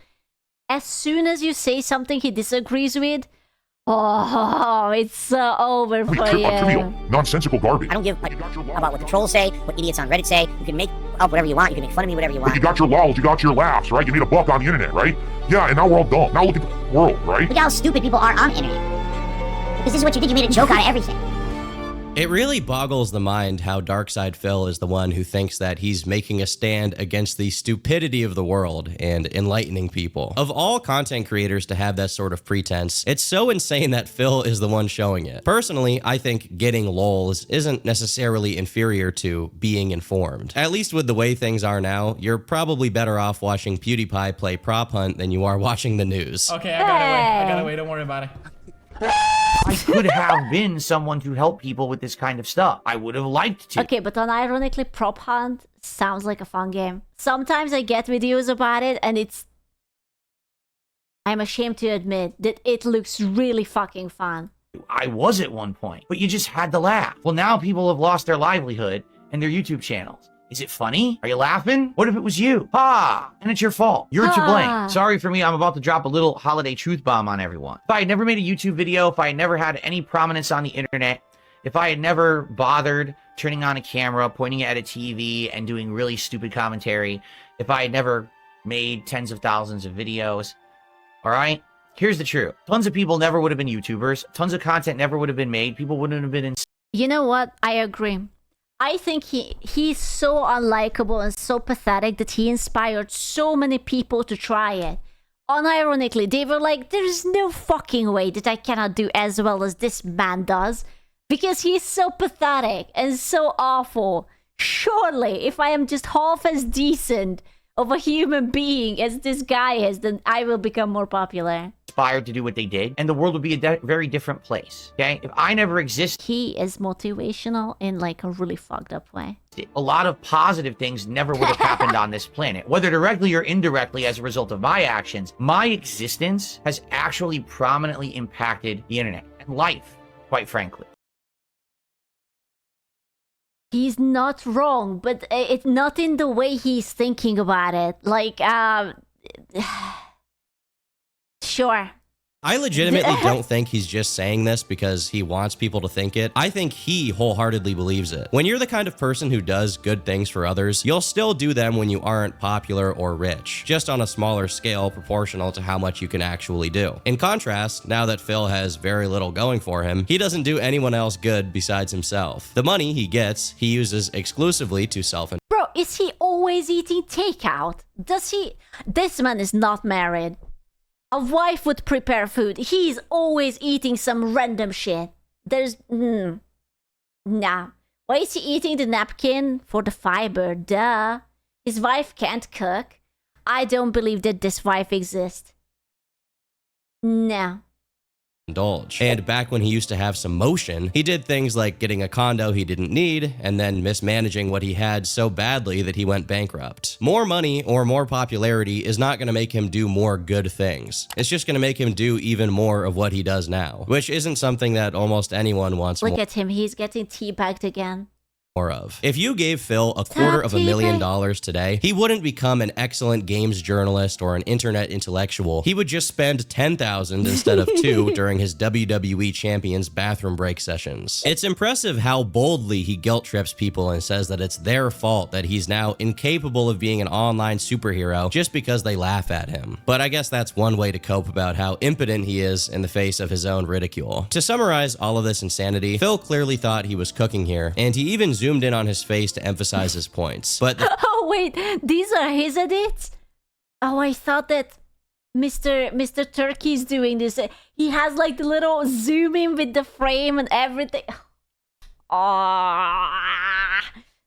As soon as you say something he disagrees with, oh, it's over for you. Trivial, nonsensical garbage. I don't give about what the trolls say, what idiots on Reddit say. You can make up whatever you want. You can make fun of me, whatever you want. But you got your lols, you got your laughs, right? You made a buck on the internet, right? Yeah, and now we're all dumb. Now look at the world, right? Look how stupid people are on the internet. Because this is what you did. You made a joke out of everything. It really boggles the mind how DarkSydePhil is the one who thinks that he's making a stand against the stupidity of the world and enlightening people. Of all content creators to have that sort of pretense, it's so insane that Phil is the one showing it. Personally, I think getting lols isn't necessarily inferior to being informed. At least with the way things are now, you're probably better off watching PewDiePie play prop hunt than you are watching the news. Okay, I got away. Don't worry about it. I could have been someone to help people with this kind of stuff. I would have liked to. Okay, but unironically, Prop Hunt sounds like a fun game. Sometimes I get videos about it, and I'm ashamed to admit that it looks really fucking fun. I was at one point, but you just had to laugh. Well, now people have lost their livelihood and their YouTube channels. Is it funny? Are you laughing? What if it was you? Ha! And it's your fault. You're to blame. Sorry for me, I'm about to drop a little holiday truth bomb on everyone. If I had never made a YouTube video, if I had never had any prominence on the internet, if I had never bothered turning on a camera, pointing it at a TV, and doing really stupid commentary, if I had never made tens of thousands of videos, all right? Here's the truth. Tons of people never would have been YouTubers. Tons of content never would have been made. People wouldn't have been in... You know what? I agree. I think he's so unlikable and so pathetic that he inspired so many people to try it. Unironically, they were like, there's no fucking way that I cannot do as well as this man does. Because he's so pathetic and so awful. Surely, if I am just half as decent of a human being as this guy is, then I will become more popular. Inspired to do what they did, and the world would be a very different place, okay? If I never existed... He is motivational in like a really fucked up way. A lot of positive things never would have happened on this planet. Whether directly or indirectly as a result of my actions, my existence has actually prominently impacted the internet and life, quite frankly. He's not wrong, but it's not in the way he's thinking about it. Like, sure. I legitimately don't think he's just saying this because he wants people to think it. I think he wholeheartedly believes it. When you're the kind of person who does good things for others, you'll still do them when you aren't popular or rich, just on a smaller scale proportional to how much you can actually do. In contrast, now that Phil has very little going for him, he doesn't do anyone else good besides himself. The money he gets, he uses exclusively to self-enjoy. Bro, is he always eating takeout? Does he? This man is not married. A wife would prepare food. He's always eating some random shit. There's nah. Why is he eating the napkin? For the fiber, duh. His wife can't cook. I don't believe that this wife exists. No. Indulge. And back when he used to have some motion, he did things like getting a condo he didn't need and then mismanaging what he had so badly that he went bankrupt. More money or more popularity is not going to make him do more good things. It's just going to make him do even more of what he does now, which isn't something that almost anyone wants Look at him, he's getting teabagged again. more of. If you gave Phil $250,000 today, he wouldn't become an excellent games journalist or an internet intellectual. He would just spend $10,000 instead of $2 during his WWE Champions bathroom break sessions. It's impressive how boldly he guilt trips people and says that it's their fault that he's now incapable of being an online superhero just because they laugh at him. But I guess that's one way to cope about how impotent he is in the face of his own ridicule. To summarize all of this insanity, Phil clearly thought he was cooking here, and he even zoomed in on his face to emphasize his points. But oh wait, these are his edits? Oh, I thought that Mr. Turkey's doing this. He has like the little zoom in with the frame and everything. Ah,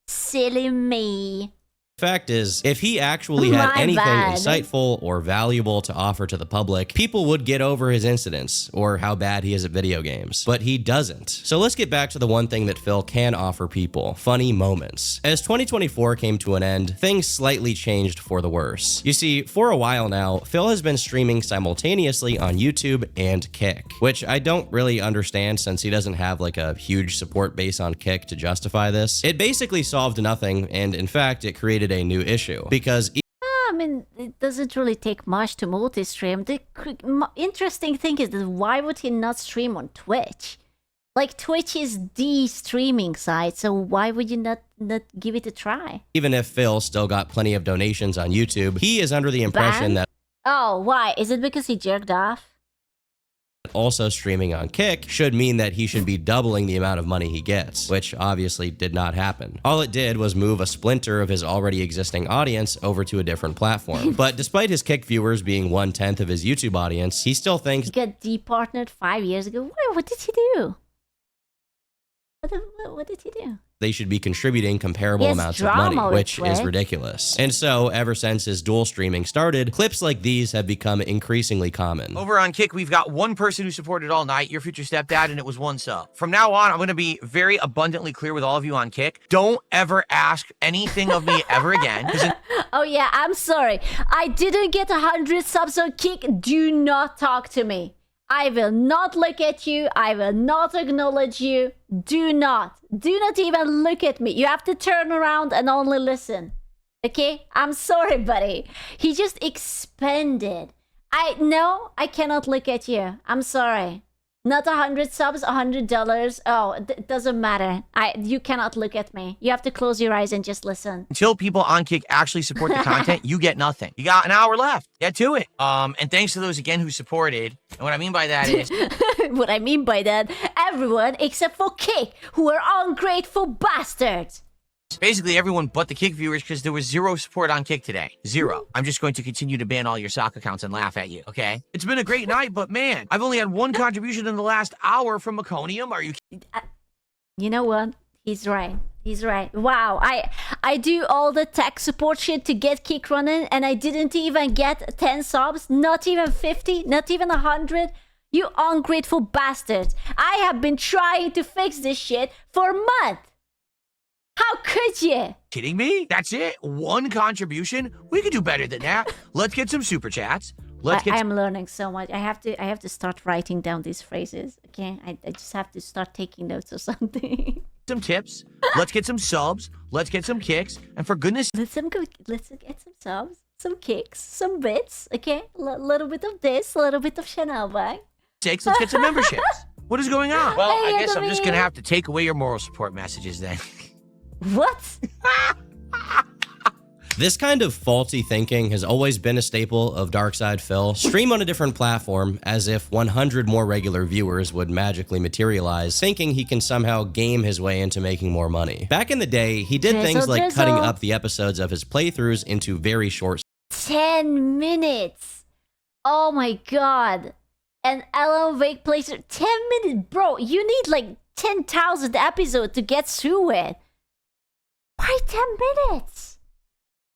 silly me. Fact is, if he actually had anything insightful or valuable to offer to the public, people would get over his incidents or how bad he is at video games. But he doesn't. So let's get back to the one thing that Phil can offer people: funny moments. As 2024 came to an end, things slightly changed for the worse. You see, for a while now, Phil has been streaming simultaneously on YouTube and Kick, which I don't really understand since he doesn't have like a huge support base on Kick to justify this. It basically solved nothing, and in fact, it created a new issue because I mean, it doesn't really take much to multi-stream. The interesting thing is that why would he not stream on Twitch? Like, Twitch is the streaming site, so why would you not give it a try? Even if Phil still got plenty of donations on YouTube, he is under the impression that oh, why? Is it because he jerked off? Also streaming on Kick should mean that he should be doubling the amount of money he gets, which obviously did not happen. All it did was move a splinter of his already existing audience over to a different platform. But despite his Kick viewers being 1/10 of his YouTube audience, he still thinks he got departnered 5 years ago. What did he do? What did he do? They should be contributing comparable amounts of money, which is ridiculous. And so, ever since his dual streaming started, clips like these have become increasingly common. Over on Kick, we've got one person who supported all night, your future stepdad, and it was 1 sub. From now on, I'm going to be very abundantly clear with all of you on Kick. Don't ever ask anything of me ever again. Oh yeah, I'm sorry. I didn't get 100 subs on Kick. Do not talk to me. I will not look at you. I will not acknowledge you. Do not even look at me. You have to turn around and only listen. Okay? I'm sorry, buddy. He just expanded. I cannot look at you. I'm sorry. Not 100 subs, $100. Oh, it doesn't matter. You cannot look at me. You have to close your eyes and just listen. Until people on Kick actually support the content, you get nothing. You got an hour left. Get to it. And thanks to those again who supported. And what I mean by that is what I mean by that, everyone except for Kick, who are ungrateful bastards. Basically everyone but the Kick viewers, because there was 0 support on Kick today. 0. I'm just going to continue to ban all your sock accounts and laugh at you, okay? It's been a great night, but man, I've only had 1 contribution in the last hour from Meconium. Are you You know what? He's right. He's right. Wow, I do all the tech support shit to get Kick running, and I didn't even get 10 subs, not even 50, not even 100. You ungrateful bastards. I have been trying to fix this shit for a month. How could you? Kidding me? That's it? 1 contribution? We could do better than that. Let's get some super chats. I am learning so much. I have to start writing down these phrases. Okay, I just have to start taking notes or something. Some tips. Let's get some subs. Let's get some kicks. And for goodness, let's get some subs, some kicks, some bits. Okay, a little bit of this, a little bit of Chanel bag. Let's get some memberships. What is going on? Well, I guess I'm just gonna have to take away your moral support messages then. What? This kind of faulty thinking has always been a staple of DarkSydePhil. Stream on a different platform as if 100 more regular viewers would magically materialize, thinking he can somehow game his way into making more money. Back in the day, he did things like cutting up the episodes of his playthroughs into very short 10 minutes. Oh my god. and Alan Wake plays 10 minutes. Bro, you need like 10,000 episodes to get through it. Why 10 minutes?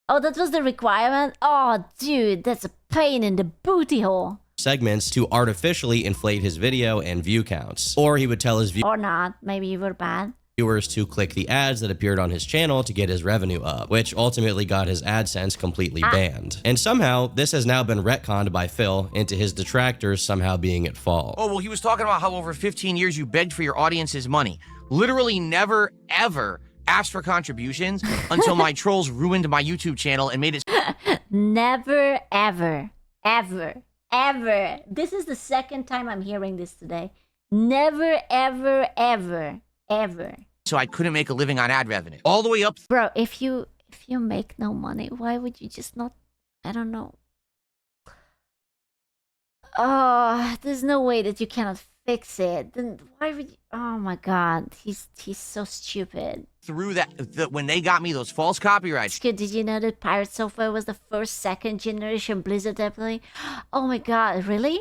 Oh, that was the requirement? Oh, dude, that's a pain in the booty hole. Segments to artificially inflate his video and view counts. Or he would tell his Or not. Maybe you were bad. viewers to click the ads that appeared on his channel to get his revenue up, which ultimately got his AdSense completely banned. And somehow, this has now been retconned by Phil into his detractors somehow being at fault. Oh, well, he was talking about how over 15 years you begged for your audience's money. Literally never, ever asked for contributions until my trolls ruined my YouTube channel and made it... Never, ever, ever, ever. This is the second time I'm hearing this today. Never, ever, ever, ever. So I couldn't make a living on ad revenue. All the way up... Bro, if you make no money, why would you just not... I don't know. Oh, there's no way that you cannot fix it. Then why would you... Oh my god, he's so stupid. Through that, when they got me those false copyrights. Did you know that Pirate Software was the first second generation Blizzard definitely? Oh my god, really?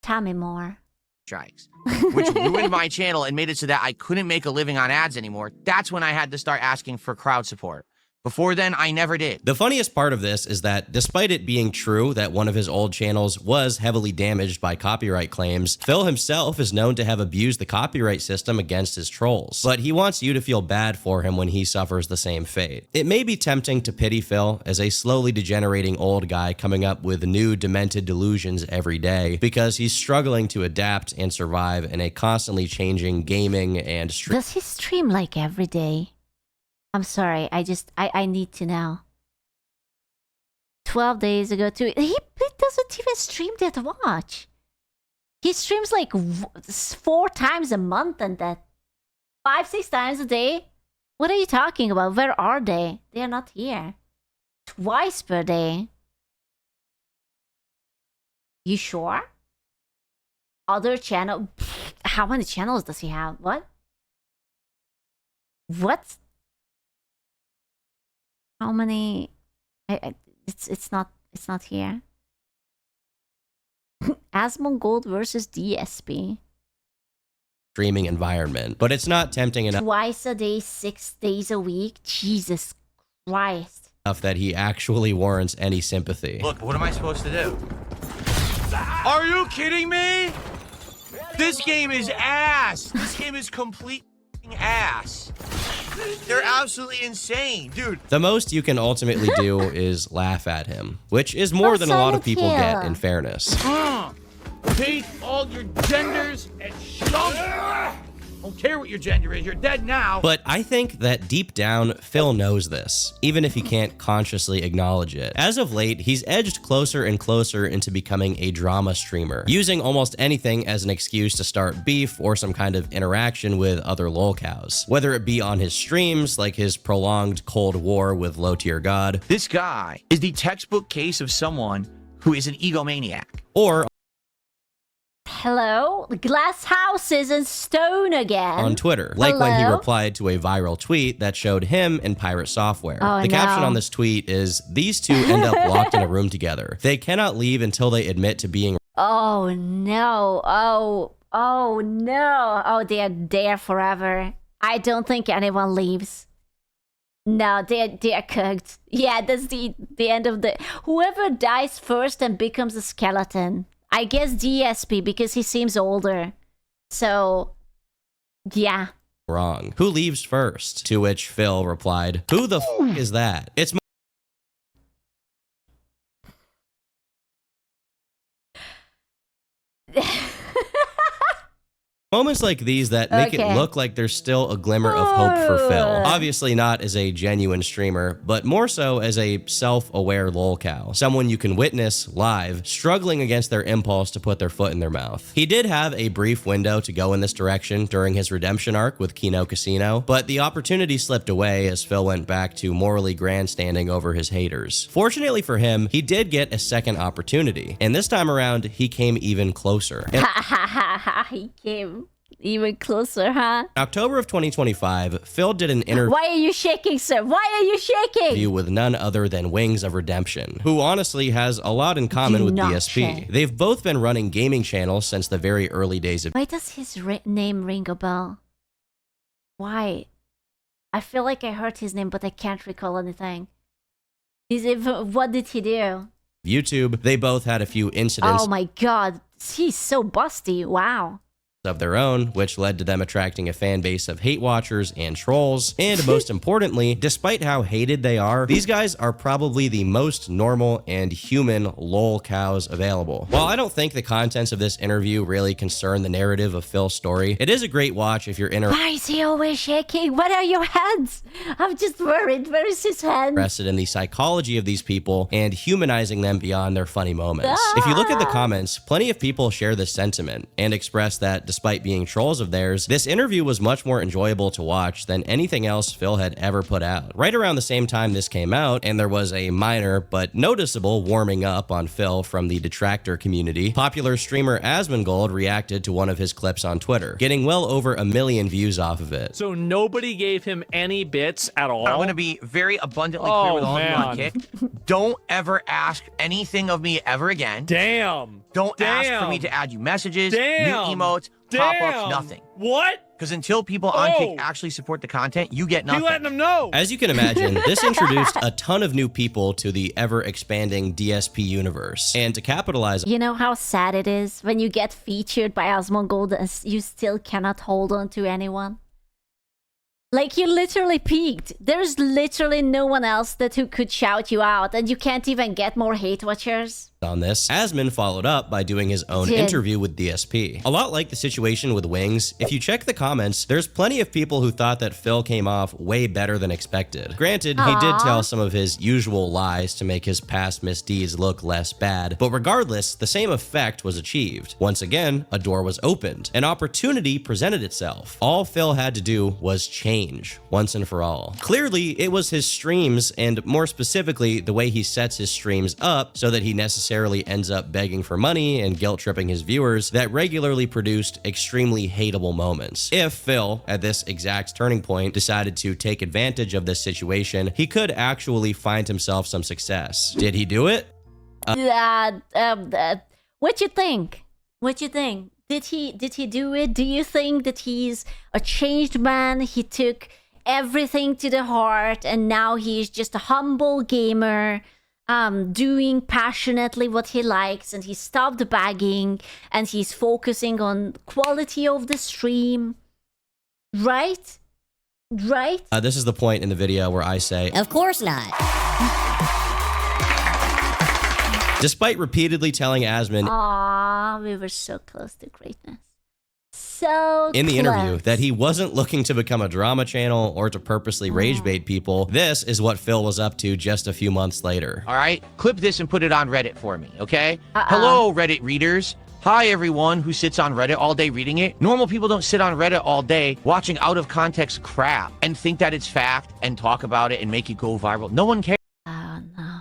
Tell me more. Strikes, which ruined my channel and made it so that I couldn't make a living on ads anymore. That's when I had to start asking for crowd support. Before then, I never did. The funniest part of this is that despite it being true that one of his old channels was heavily damaged by copyright claims, Phil himself is known to have abused the copyright system against his trolls. But he wants you to feel bad for him when he suffers the same fate. It may be tempting to pity Phil as a slowly degenerating old guy coming up with new demented delusions every day because he's struggling to adapt and survive in a constantly changing gaming and Does he stream like every day? I'm sorry, I need to know. 12 days ago too. He doesn't even stream that much. He streams like 4 times a month and that 5-6 times a day. What are you talking about? Where are they? They are not here. Twice per day. You sure? Other channel? How many channels does he have? What? What? How many? It's not here. Asmongold versus DSP. streaming environment, but it's not tempting enough. Twice a day, 6 days a week. Jesus Christ. Enough that he actually warrants any sympathy. Look, what am I supposed to do? Are you kidding me? This game is ass. This game is complete ass. They're absolutely insane, dude. The most you can ultimately do is laugh at him, which is more than a lot of people get, in fairness. Hate all your genders and shove. Don't care what your gender is. You're dead now. But I think that deep down, Phil knows this, even if he can't consciously acknowledge it. As of late, he's edged closer and closer into becoming a drama streamer, using almost anything as an excuse to start beef or some kind of interaction with other lolcows. Whether it be on his streams, like his prolonged Cold War with low-tier god. This guy is the textbook case of someone who is an egomaniac. Or hello? Glass houses and stone again. On Twitter, like when he replied to a viral tweet that showed him and Pirate Software. Oh, the caption on this tweet is, "These two end up locked in a room together. They cannot leave until they admit to being..." Oh no. Oh no. Oh, they are there forever. I don't think anyone leaves. No, they are cooked. Yeah, that's the end of the... Whoever dies first and becomes a skeleton. I guess DSP, because he seems older. So, yeah. Wrong. Who leaves first? To which Phil replied, "Who the f*** is that? It's my..." Moments like these that make it look like there's still a glimmer of hope for Phil. Obviously not as a genuine streamer, but more so as a self-aware lolcow. Someone you can witness live, struggling against their impulse to put their foot in their mouth. He did have a brief window to go in this direction during his redemption arc with Kino Casino, but the opportunity slipped away as Phil went back to morally grandstanding over his haters. Fortunately for him, he did get a second opportunity, and this time around, he came even closer. He came. even closer, huh? In October of 2025, Phil did an interview. Why are you shaking, sir? Why are you shaking? With none other than Wings of Redemption, who honestly has a lot in common with DSP. They've both been running gaming channels since the very early days of. Why does his name ring a bell? Why? I feel like I heard his name, but I can't recall anything. What did he do? YouTube. They both had a few incidents. Oh my god, he's so busty. Wow. Of their own, which led to them attracting a fan base of hate watchers and trolls. And most importantly, despite how hated they are, these guys are probably the most normal and human lol cows available. While I don't think the contents of this interview really concern the narrative of Phil's story, it is a great watch if you're Why is he always shaking? What are your hands? I'm just worried. Where is his hand? Interested in the psychology of these people and humanizing them beyond their funny moments. If you look at the comments, plenty of people share this sentiment and express that despite being trolls of theirs, this interview was much more enjoyable to watch than anything else Phil had ever put out. Right around the same time this came out, and there was a minor but noticeable warming up on Phil from the detractor community, popular streamer Asmongold reacted to one of his clips on Twitter, getting well over 1 million views off of it. So nobody gave him any bits at all? I'm going to be very abundantly clear with all of you on Kick. Don't ever ask anything of me ever again. Damn. Don't ask for me to add you messages, new emotes, pop-ups, nothing. What? Because until people on Kick actually support the content, you get nothing. You letting them know. As you can imagine, this introduced a ton of new people to the ever-expanding DSP universe. And to capitalize... You know how sad it is when you get featured by Asmongold and you still cannot hold on to anyone? Like, you literally peaked. There's literally no one else who could shout you out, and you can't even get more hate watchers. On this, Asmon followed up by doing his own interview with DSP. A lot like the situation with Wings, if you check the comments, there's plenty of people who thought that Phil came off way better than expected. Granted, he did tell some of his usual lies to make his past misdeeds look less bad, but regardless, the same effect was achieved. Once again, a door was opened. An opportunity presented itself. All Phil had to do was change, once and for all. Clearly, it was his streams, and more specifically, the way he sets his streams up so that he necessarily ends up begging for money and guilt-tripping his viewers that regularly produced extremely hateable moments. If Phil, at this exact turning point, decided to take advantage of this situation, he could actually find himself some success. Did he do it? What you think? What you think? Did he do it? Do you think that he's a changed man? He took everything to the heart and now he's just a humble gamer, doing passionately what he likes, and he stopped begging and he's focusing on quality of the stream, right? This is the point in the video where I say, of course not. Despite repeatedly telling Asmon, "Aww, we were so close to greatness." So in the interview that he wasn't looking to become a drama channel or to purposely rage bait people, this is what Phil was up to just a few months later. All right, clip this and put it on Reddit for me, okay? Hello, Reddit readers. Hi, everyone who sits on Reddit all day reading it. Normal people don't sit on Reddit all day watching out-of-context crap and think that it's fact and talk about it and make it go viral. No one cares. Oh, no.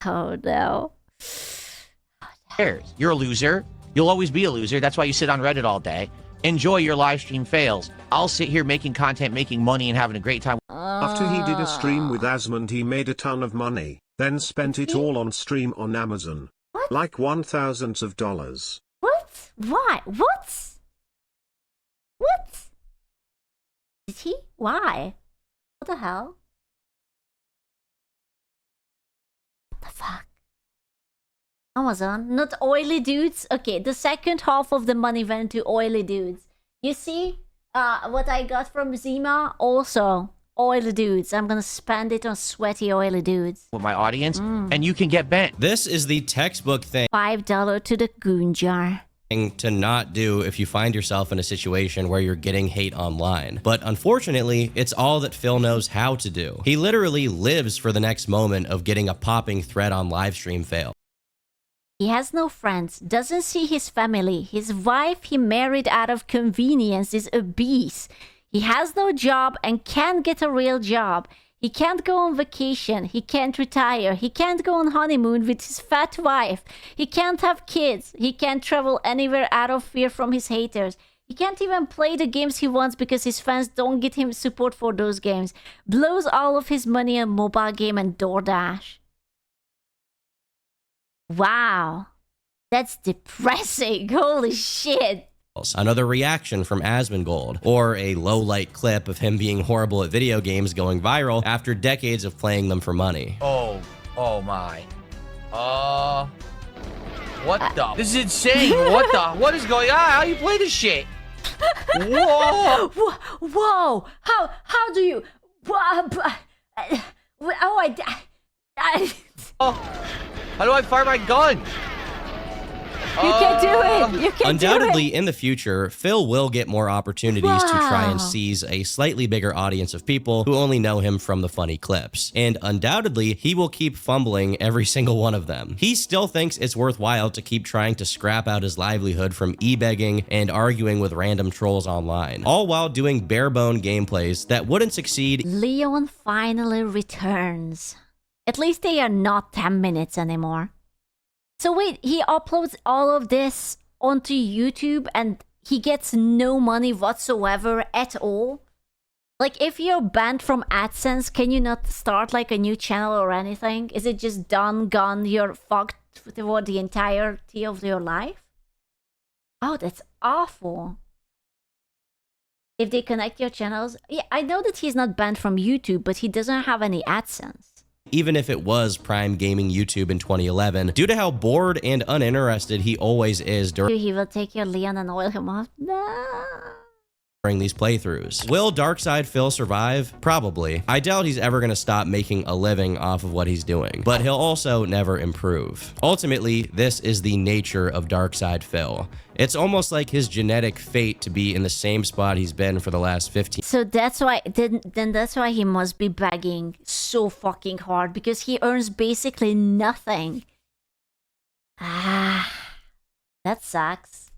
Oh, no. You're a loser. You'll always be a loser. That's why you sit on Reddit all day. Enjoy your live stream fails. I'll sit here making content, making money, and having a great time. After he did a stream with Asmond, he made a ton of money, then spent it all on stream on Amazon. What? Like $1,000s of dollars. What? Why? What? What? Did he? Why? What the hell? What the fuck? Amazon, not oily dudes. Okay, the second half of the money went to oily dudes. You see, what I got from Zima, also oily dudes. I'm gonna spend it on sweaty oily dudes. With my audience, and you can get bent. This is the textbook thing $5 to the goon jar. To not do if you find yourself in a situation where you're getting hate online. But unfortunately, it's all that Phil knows how to do. He literally lives for the next moment of getting a popping thread on livestream fail. He has no friends, doesn't see his family. His wife he married out of convenience is obese. He has no job and can't get a real job. He can't go on vacation. He can't retire. He can't go on honeymoon with his fat wife. He can't have kids. He can't travel anywhere out of fear from his haters. He can't even play the games he wants because his fans don't get him support for those games. Blows all of his money on mobile game and DoorDash. Wow. That's depressing. Holy shit. Another reaction from Asmongold, or a low-light clip of him being horrible at video games going viral after decades of playing them for money. Oh my. What the? This is insane. What is going on? How you play this shit? Whoa. Whoa. How do you? How do I fire my gun? You can do it. You can Undoubtedly, do it. in the future, Phil will get more opportunities to try and seize a slightly bigger audience of people who only know him from the funny clips. And undoubtedly, he will keep fumbling every single one of them. He still thinks it's worthwhile to keep trying to scrap out his livelihood from e-begging and arguing with random trolls online, all while doing bare-bone gameplays that wouldn't succeed. Leon finally returns. At least they are not 10 minutes anymore. So wait, he uploads all of this onto YouTube and he gets no money whatsoever at all? Like, if you're banned from AdSense, can you not start like a new channel or anything? Is it just done, gone, you're fucked for the entirety of your life? Oh, that's awful. If they connect your channels... Yeah, I know that he's not banned from YouTube, but he doesn't have any AdSense. Even if it was Prime Gaming YouTube in 2011, due to how bored and uninterested he always is during He will take your Leon and oil him off. No. these playthroughs. Will DarkSydePhil survive? Probably. I doubt he's ever going to stop making a living off of what he's doing, but he'll also never improve. Ultimately, this is the nature of DarkSydePhil. It's almost like his genetic fate to be in the same spot he's been for the last 15. So that's why, then that's why he must be begging so fucking hard, because he earns basically nothing. Ah, that sucks.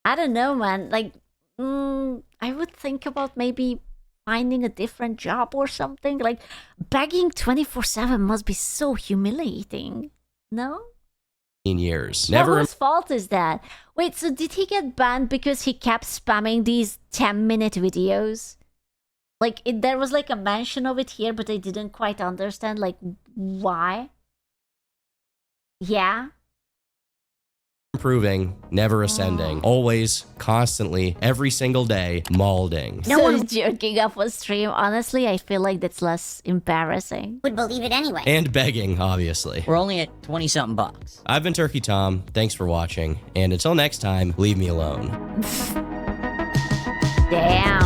I don't know, man. Like, I would think about maybe finding a different job or something. Like, begging 24/7 must be so humiliating. No? Years. Never. Whose fault is that? Wait, so did he get banned because he kept spamming these 10-minute videos? Like, there was like a mention of it here, but I didn't quite understand, like, why? Yeah? Improving, never ascending, always, constantly, every single day, maulding. No one jerking off a stream. Honestly, I feel like that's less embarrassing. Would believe it anyway. And begging, obviously. We're only at 20-something bucks. I've been Turkey Tom. Thanks for watching. And until next time, leave me alone. Damn.